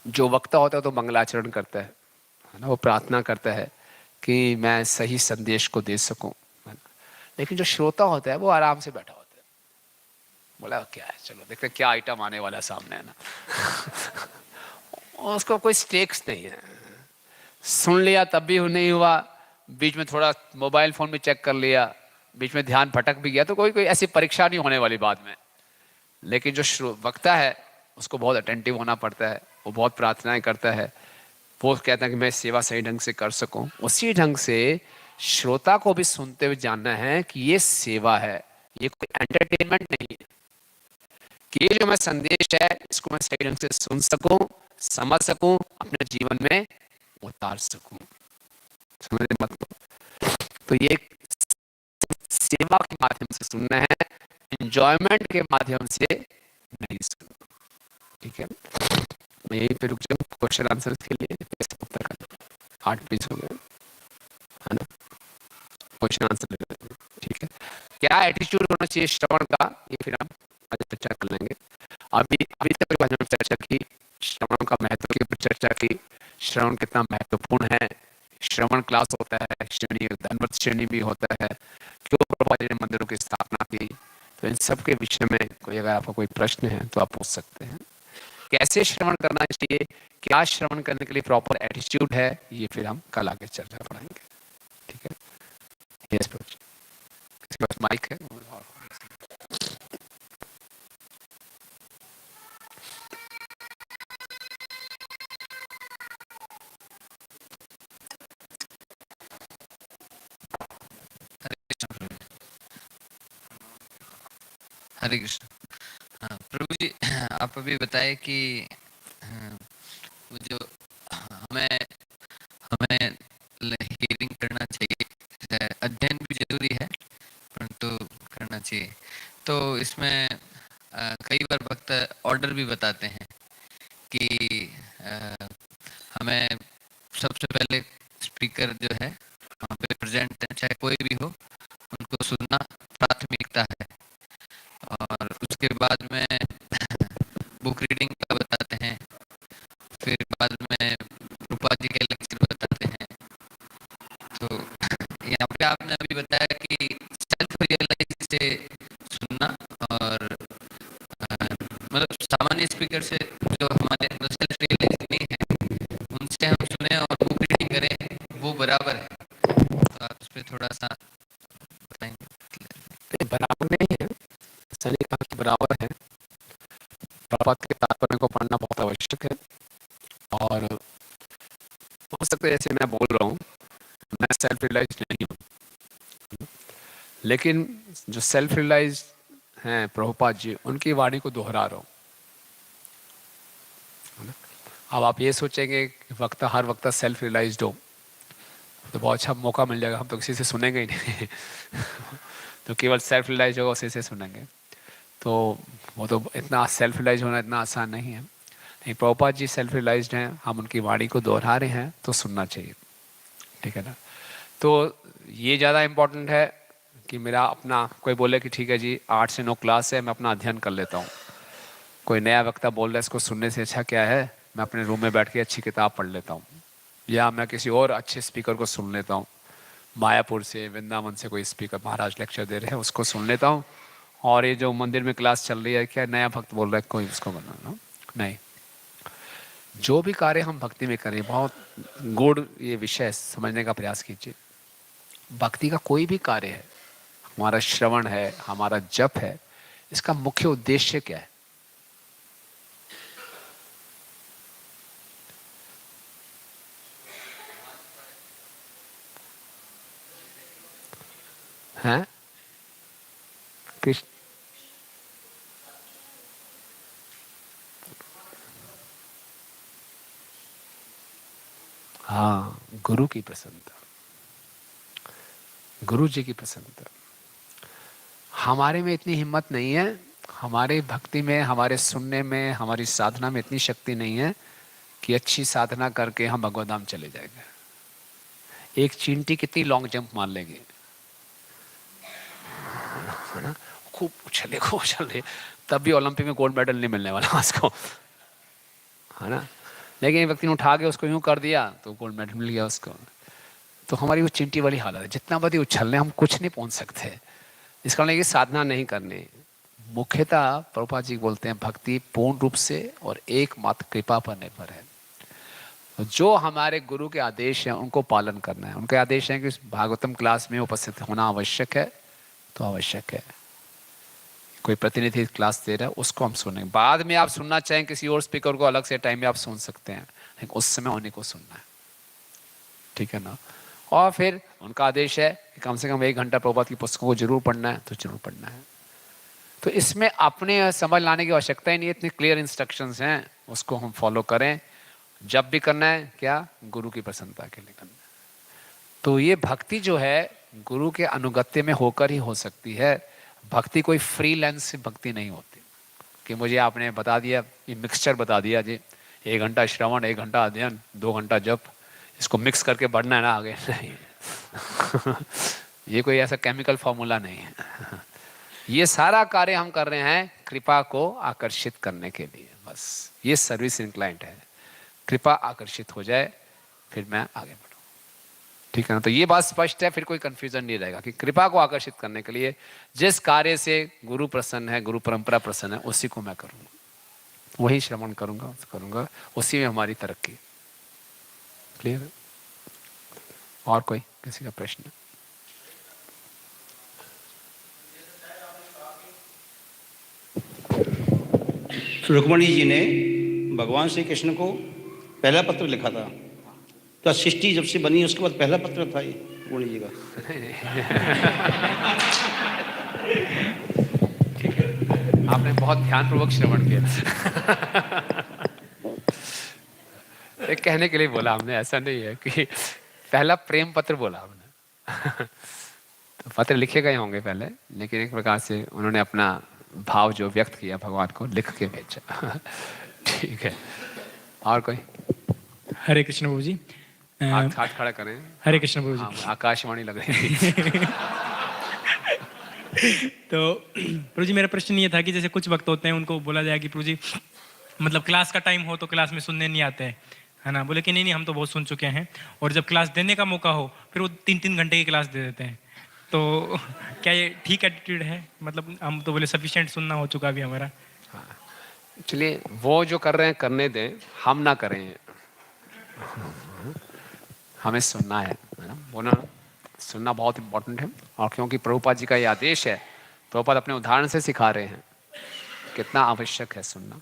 जो वक्ता होता है तो मंगलाचरण करता है ना, वो प्रार्थना करता है कि मैं सही संदेश को दे सकूं, है ना? लेकिन जो श्रोता होता है वो आराम से बैठा होता है, बोला क्या है, चलो देखते हैं क्या आइटम आने वाला है सामने, है ना। और उसको कोई स्टेक्स नहीं है, सुन लिया तब भी नहीं हुआ, बीच में थोड़ा मोबाइल फोन में चेक कर लिया, बीच में ध्यान भटक भी गया, तो कोई कोई ऐसी परीक्षा नहीं होने वाली बाद में। लेकिन जो वक्ता है उसको बहुत अटेंटिव होना पड़ता है, वो बहुत प्रार्थनाएं करता है, वो कहता है कि मैं सेवा सही ढंग से कर सकूं। उसी ढंग से श्रोता को भी सुनते हुए जानना है कि ये सेवा है, ये कोई एंटरटेनमेंट नहीं है, कि ये जो मैं संदेश है इसको मैं सही ढंग से सुन सकूं, समझ सकूं, अपने जीवन में उतार सकूं। समझ रहे मतलब, तो ये सेवा के माध्यम से सुनना है, एंजॉयमेंट के माध्यम से नहीं सुनना। ठीक है, मैं यहीं पे रुक जाऊँ क्वेश्चन आंसर के लिए, उत्तर का 8 पीस हो गए, है ना, क्वेश्चन आंसर ले लेते हैं। ठीक है, क्या एटीट्यूड होना चाहिए श्रवण का, ये फिर हम आज चर्चा कर लेंगे। अभी अभी तक हमने चर्चा की, श्रवण का महत्व के ऊपर चर्चा की, श्रवण कितना महत्वपूर्ण है, श्रवण क्लास होता है, श्रेणी धनवत श्रेणी भी होता है, क्यों प्रभुपाद जी ने मंदिरों की स्थापना की। तो इन सब के विषय में कोई अगर आपका कोई प्रश्न है तो आप पूछ सकते हैं। कैसे श्रवण करना चाहिए, क्या श्रवण करने के लिए प्रॉपर एटीट्यूड है, ये फिर हम कल आगे चर्चा पढ़ाएंगे। ठीक है, यस प्रभु, किसी पास माइक है? हरे कृष्ण। हाँ प्रभु जी, आप अभी बताए कि वो जो हमें हमें हियरिंग करना चाहिए, अध्ययन भी जरूरी है परंतु करना चाहिए। तो इसमें कई बार भक्त ऑर्डर भी बताते हैं कि अ, हमें सबसे पहले स्पीकर जो है वहाँ पे प्रेजेंट है, चाहे कोई भी हो, उनको सुनना प्राथमिकता है। और उसके बाद में बुक रीडिंग का बताते हैं, फिर बाद में रूपा जी के लेक्चर बताते हैं। तो यहाँ पे आपने अभी बताया कि सेल्फ रियलाइज से सुनना, और मतलब सामान्य स्पीकर से जो हमारे अंदर सेल्फ रियलाइज नहीं है उनसे हम सुने और बुक रीडिंग करें, वो बराबर है। तो आप इस पे थोड़ा सा बताएंगे। बराबर नहीं है, ऐसा नहीं कहा कि बराबर है। प्रभात के तात्पर्य को पढ़ना बहुत आवश्यक है। और हो सकता है जैसे मैं बोल रहा हूँ, मैं सेल्फ रियलाइज नहीं हूँ, लेकिन जो सेल्फ रियलाइज हैं प्रभुपाद जी, उनकी वाणी को दोहरा रहा हूँ। अब आप ये सोचेंगे कि वक्ता हर वक्ता सेल्फ रियलाइज्ड हो तो बहुत अच्छा मौका मिल जाएगा, हम तो किसी से सुनेंगे ही नहीं। तो केवल सेल्फ रियलाइज होगा उसी से सुनेंगे, तो वो तो इतना सेल्फ रियलाइज होना इतना आसान नहीं है। नहीं, प्रभुपाद जी सेल्फ रियलाइज्ड हैं, हम उनकी वाणी को दोहरा रहे हैं तो सुनना चाहिए, ठीक है ना। तो ये ज़्यादा इम्पोर्टेंट है कि मेरा अपना कोई बोले कि ठीक है जी 8 से 9 क्लास है, मैं अपना अध्ययन कर लेता हूँ। कोई नया वक्ता बोल रहा है, इसको सुनने से अच्छा क्या है मैं अपने रूम में बैठ के अच्छी किताब पढ़ लेता हूँ, या मैं किसी और अच्छे स्पीकर को सुन लेता हूँ, मायापुर से वृंदावन से कोई स्पीकर महाराज लेक्चर दे रहे हैं उसको सुन लेता हूँ। और ये जो मंदिर में क्लास चल रही है, क्या नया भक्त बोल रहा है कोई उसको बनाना नहीं। जो भी कार्य हम भक्ति में करें, बहुत गूढ़ ये विषय समझने का प्रयास कीजिए। भक्ति का कोई भी कार्य है, हमारा श्रवण है, हमारा जप है, इसका मुख्य उद्देश्य क्या है? हैं? कृष्ण, हाँ, गुरु की प्रसन्नता, गुरु जी की प्रसन्नता। हमारे में इतनी हिम्मत नहीं है, हमारे भक्ति में, हमारे सुनने में, हमारी साधना में इतनी शक्ति नहीं है कि अच्छी साधना करके हम भगवत धाम चले जाएंगे। एक चींटी कितनी लॉन्ग जंप मार लेगी, है ना, खूब उछले, तब भी ओलंपिक में गोल्ड मेडल नहीं मिलने वाला उसको, है ना। लेकिन व्यक्ति ने उठा के उसको यूं कर दिया तो गोल्ड मेडल मिल गया उसको। तो हमारी वो चिंटी वाली हालत है, जितना बड़ी उछलने हम कुछ नहीं पहुंच सकते। इस कारण ये साधना नहीं करनी। मुख्यतः प्रभुपाद जी बोलते हैं भक्ति पूर्ण रूप से और एकमात्र कृपा पर निर्भर है। तो जो हमारे गुरु के आदेश हैं उनको पालन करना है। उनके आदेश हैं कि भागवतम क्लास में उपस्थित होना आवश्यक है तो आवश्यक है। कोई प्रतिनिधि क्लास दे रहा है उसको हम सुनें, बाद में आप सुनना चाहें किसी और स्पीकर को अलग से टाइम में आप सुन सकते हैं, लेकिन उस समय उन्हीं को सुनना है, ठीक है ना। और फिर उनका आदेश है कि कम से कम 1 घंटा प्रभुपाद की पुस्तकों को जरूर पढ़ना है तो जरूर पढ़ना है। तो इसमें अपने समझ लाने की आवश्यकता ही नहीं है, इतने क्लियर इंस्ट्रक्शंस हैं, उसको हम फॉलो करें। जब भी करना है क्या, गुरु की प्रसन्नता के लिए करना है। तो ये भक्ति जो है गुरु के अनुगत्य में होकर ही हो सकती है। भक्ति कोई फ्रीलांस से भक्ति नहीं होती कि मुझे आपने बता दिया, ये मिक्सचर बता दिया जी, 1 घंटा श्रवण, 1 घंटा अध्ययन, 2 घंटा जप, इसको मिक्स करके बढ़ना है ना आगे, नहीं। ये कोई ऐसा केमिकल फॉर्मूला नहीं है। ये सारा कार्य हम कर रहे हैं कृपा को आकर्षित करने के लिए, बस ये सर्विस इंक्लाइंट है। कृपा आकर्षित हो जाए फिर मैं आगे बढ़ूं, ठीक है ना। तो ये बात स्पष्ट है, फिर कोई कंफ्यूजन नहीं रहेगा कि कृपा को आकर्षित करने के लिए जिस कार्य से गुरु प्रसन्न है, गुरु परंपरा प्रसन्न है, उसी को मैं करूंगा, वही श्रवण करूंगा, उसी में हमारी तरक्की। क्लियर है? और कोई किसी का प्रश्न? रुक्मणी जी ने भगवान श्री कृष्ण को पहला पत्र लिखा था, तो सृष्टि जब से बनी उसके बाद पहला पत्र था ये रुक्मणी जी का। ठीक है। आपने बहुत ध्यानपूर्वक श्रवण किया। एक कहने के लिए बोला हमने, ऐसा नहीं है कि पहला प्रेम पत्र बोला हमने। तो पत्र लिखे गए होंगे पहले, लेकिन एक प्रकार से उन्होंने अपना भाव जो व्यक्त किया भगवान को लिख के भेजा। ठीक है, और कोई? हरे कृष्ण प्रभु जी। हाथ हाथ खड़ा करें। हरे कृष्ण प्रभु हाँ, जी। आकाशवाणी लग रही थी। तो प्रभु जी मेरा प्रश्न ये था कि जैसे कुछ वक्त होते हैं उनको बोला जाए कि प्रभु जी मतलब क्लास का टाइम हो तो क्लास में सुनने नहीं आते हैं, है ना, बोले कि नहीं नहीं हम तो बहुत सुन चुके हैं, और जब क्लास देने का मौका हो फिर वो 3-3 घंटे की क्लास दे देते हैं। तो क्या ये ठीक एटीट्यूड है? मतलब हम तो बोले सफिशिएंट सुनना हो चुका अभी हमारा। चलिए, वो जो कर रहे हैं करने दें, हम ना करें। हमें सुनना है ना, बोलना सुनना बहुत इंपॉर्टेंट है। और क्योंकि प्रभुपाद जी का ये आदेश है, प्रभुपाद अपने उदाहरण से सिखा रहे हैं कितना आवश्यक है सुनना,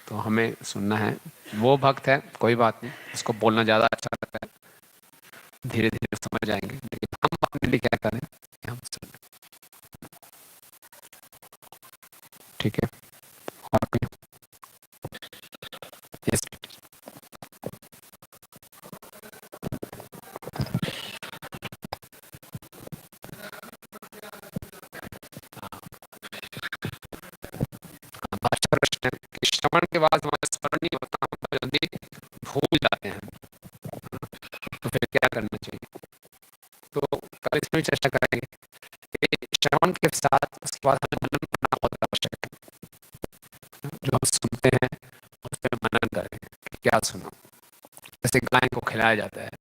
तो हमें सुनना है। वो भक्त है कोई बात नहीं, उसको बोलना ज़्यादा अच्छा लगता है, धीरे धीरे समझ जाएंगे, लेकिन हम अपने लिए क्या करें कि हम सुनें। ठीक है, और कोई? Yes. भाषा प्रश्न है कि श्रवण के बाद हमारा स्मरण नहीं होता, हम बहुत जल्दी भूल जाते हैं, तो फिर क्या करना चाहिए? तो कल इसमें चर्चा करेंगे कि श्रवण के साथ उसके बाद हमें मनन करना बहुत आवश्यक है। जो हम सुनते हैं उस पर मनन करें कि क्या सुना। जैसे गाय को खिलाया जाता है,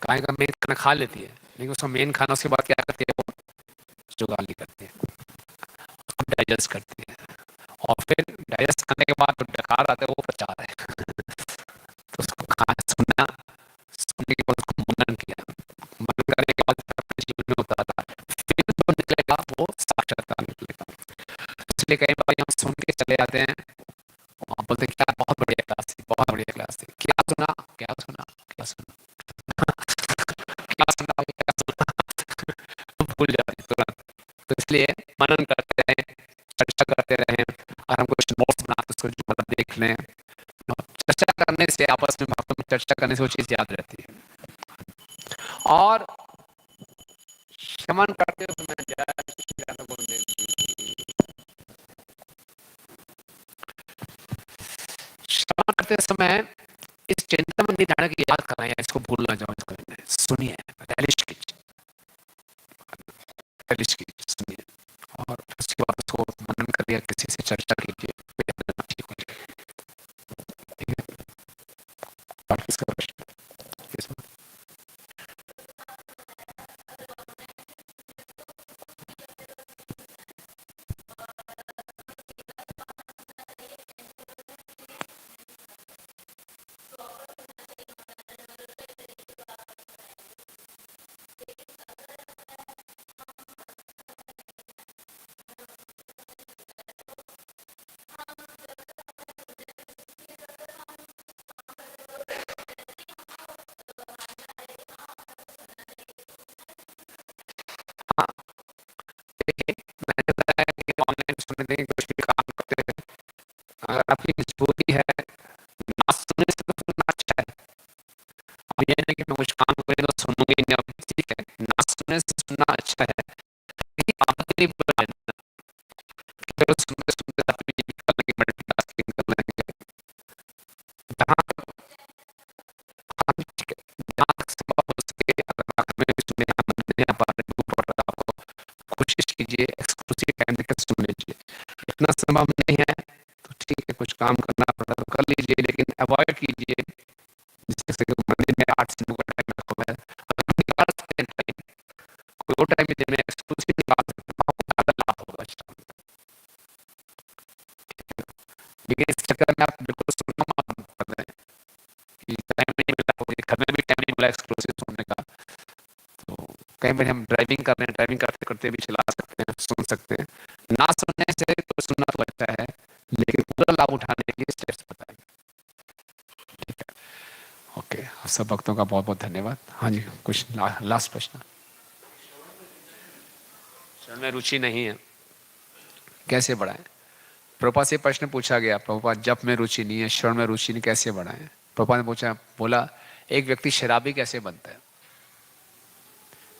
गाय का मेन खाना खा लेती है, लेकिन उसका मेन खाना उसके बाद क्या करती है? वो जुगाली करती है, उसको डाइजेस्ट करती है, और फिर डाइजेस्ट करने के बाद जो डकार आता है वो प्रचार है। तो उसको सुनना, सुनने के बाद उसको मनन किया, मनन करने के बाद अपने जीवन में उतारा, फिर जो निकलेगा वो साक्षात्कार निकलेगा। इसलिए कई बार हम सुन के चले जाते हैं, आप बोलते हैं क्या बहुत बढ़िया क्लास थी, बहुत बढ़िया क्लास थी, क्या सुना क्या सुना क्या सुना क्या सुना क्या सुना, भूल जाते हैं तुरंत। तो इसलिए मनन करते रहें, चर्चा करते रहें, और हम कुछ नोट्स बना के उसको मतलब देख लें। चर्चा करने से, आपस में भक्तों में चर्चा करने से वो चीज याद रहती है। और श्रवण करते समय श्रवण करते समय इस चिंतन निधान की याद कराएं, इसको भूलना जाओ, इसको सुनिए, relish कीजिए, relish कीजिए, सुनिए, और उसके बाद उसको मनन करिए, किसी से चर्चा कीजिए, ठीक हो जाएगा। ठीक है, बाकी इसका प्रश्न मैंने बताया कि ऑनलाइन सुनने देंगे, कुछ भी काम करते हैं, अगर आपकी मजबूरी है ना सुनने से तो सुनना अच्छा है। अब ये नहीं कि मैं कुछ काम करें तो सुनूंगी नहीं, अब ठीक है, ना सुनने से सुनना अच्छा है, लेकिन आदत नहीं बदलना कि चलो सुनते सुनते आप भी निकल लेंगे, मल्टीटास्किंग कर लेंगे। जहाँ तक ठीक है, जहाँ तक संभव हो सके, अगर आप हमें भी सुने, हम नहीं आ पा रहे, दूर पड़ रहा है आपको, कोशिश कीजिए एक्सक्लूसिव टाइम देकर सुन लीजिए। इतना संभव नहीं है तो ठीक है, कुछ काम करना पड़ा तो कर लीजिए, लेकिन अवॉइड कीजिए जैसे कि मंदिर में 8 से 9 का टाइम रखा हुआ है, अगर निकाल सकते हैं टाइम, कोई और टाइम में दिन में एक्सक्लूसिव निकाल सकते हैं, आपको ज़्यादा लाभ होगा इस टाइम। लेकिन इस चक्कर में आप बिल्कुल सुनना मत कर रहे हैं कि टाइम नहीं मिला, घर में भी टाइम नहीं मिला एक्सक्लूसिव सुनने का। तो कई बार हम ड्राइविंग कर रहे हैं, ड्राइविंग करते करते भी चला सकते हैं, सुन सकते हैं। ना सुनने से तो सुनना तो अच्छा है, लेकिन पूरा लाभ उठाने के लिए स्टेप्स बताएंगे। ठीक है, ओके, आप सब भक्तों का बहुत बहुत धन्यवाद। हाँ जी, कुछ लास्ट प्रश्न? में रुचि नहीं है, कैसे बढ़ाएं? प्रभुपाद से प्रश्न पूछा गया, प्रभुपाद जप में रुचि नहीं है, श्रवण में रुचि नहीं, कैसे बढ़ाएं? प्रभुपाद ने बोला एक व्यक्ति शराबी कैसे बनता है?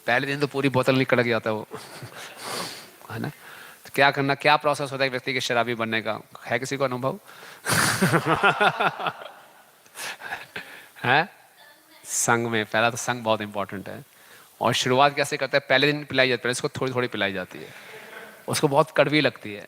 पहले दिन तो पूरी बोतल निकल जाता है वो है ना। तो क्या करना, क्या प्रोसेस होता है एक व्यक्ति के शराबी बनने का? है किसी को अनुभव? है संग में, पहला तो संग बहुत इंपॉर्टेंट है। और शुरुआत कैसे करता है? पहले दिन पिलाई जाती है, इसको थोड़ी थोड़ी पिलाई जाती है, उसको बहुत कड़वी लगती है,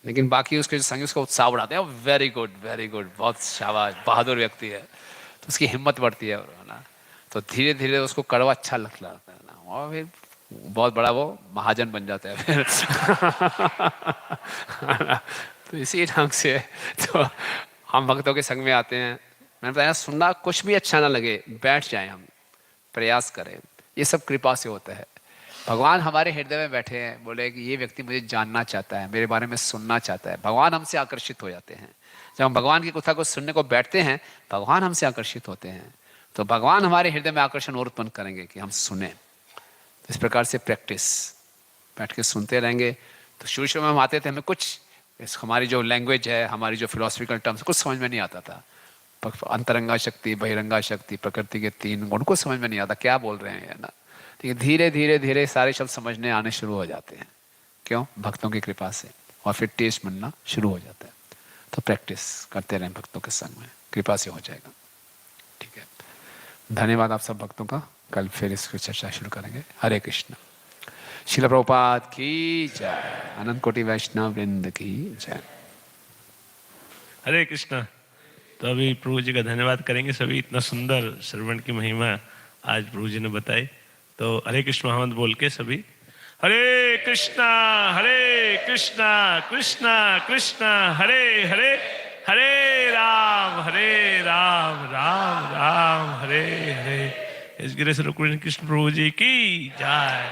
लेकिन बाकी उसके जो संगी उसको उत्साह बढ़ाते हैं, वेरी गुड, बहुत शाबाश, बहादुर व्यक्ति है, तो उसकी हिम्मत बढ़ती है ना। तो धीरे धीरे उसको कड़वा अच्छा लगता है ना, और फिर बहुत बड़ा वो महाजन बन जाता है फिर। तो इसी ढंग से तो हम भक्तों के संग में आते हैं। मैंने बताया सुनना कुछ भी अच्छा ना लगे, बैठ जाएं, हम प्रयास करें, ये सब कृपा से होता है। भगवान हमारे हृदय में बैठे हैं, बोले कि ये व्यक्ति मुझे जानना चाहता है, मेरे बारे में सुनना चाहता है। भगवान हमसे आकर्षित हो जाते हैं। जब हम भगवान की कथा को सुनने को बैठते हैं, भगवान हमसे आकर्षित होते हैं। तो भगवान हमारे हृदय में आकर्षण और उत्पन्न करेंगे कि हम सुने। इस प्रकार से प्रैक्टिस, बैठ के सुनते रहेंगे। तो शुरू में हम आते थे, हमें कुछ हमारी जो लैंग्वेज है, हमारी जो फिलोसफिकल टर्म्स, कुछ समझ में नहीं आता था। अंतरंगा शक्ति, बहिरंगा शक्ति, प्रकृति के 3 गुण, को समझ में नहीं आता क्या बोल रहे हैं ना। ठीक, धीरे धीरे धीरे सारे शब्द समझने आने शुरू हो जाते हैं। क्यों? भक्तों की कृपा से। और फिर टेस्ट बनना शुरू हो जाता है। तो प्रैक्टिस करते रहें भक्तों के संग में, कृपा से हो जाएगा। ठीक है, धन्यवाद आप सब भक्तों का। कल फिर इसकी चर्चा शुरू करेंगे। हरे कृष्ण। श्रील प्रभुपाद की जय, अनंत कोटि वैष्णव वृंद की जय। हरे कृष्णा। तो अभी प्रभु जी का धन्यवाद करेंगे सभी, इतना सुंदर श्रवण की महिमा आज प्रभु जी ने बताई। तो हरे कृष्ण महामंत्र बोल के सभी हरे कृष्णा कृष्णा कृष्णा हरे हरे, हरे राम राम राम हरे हरे। इस गिरे श्री कृष्ण प्रभु जी की जय।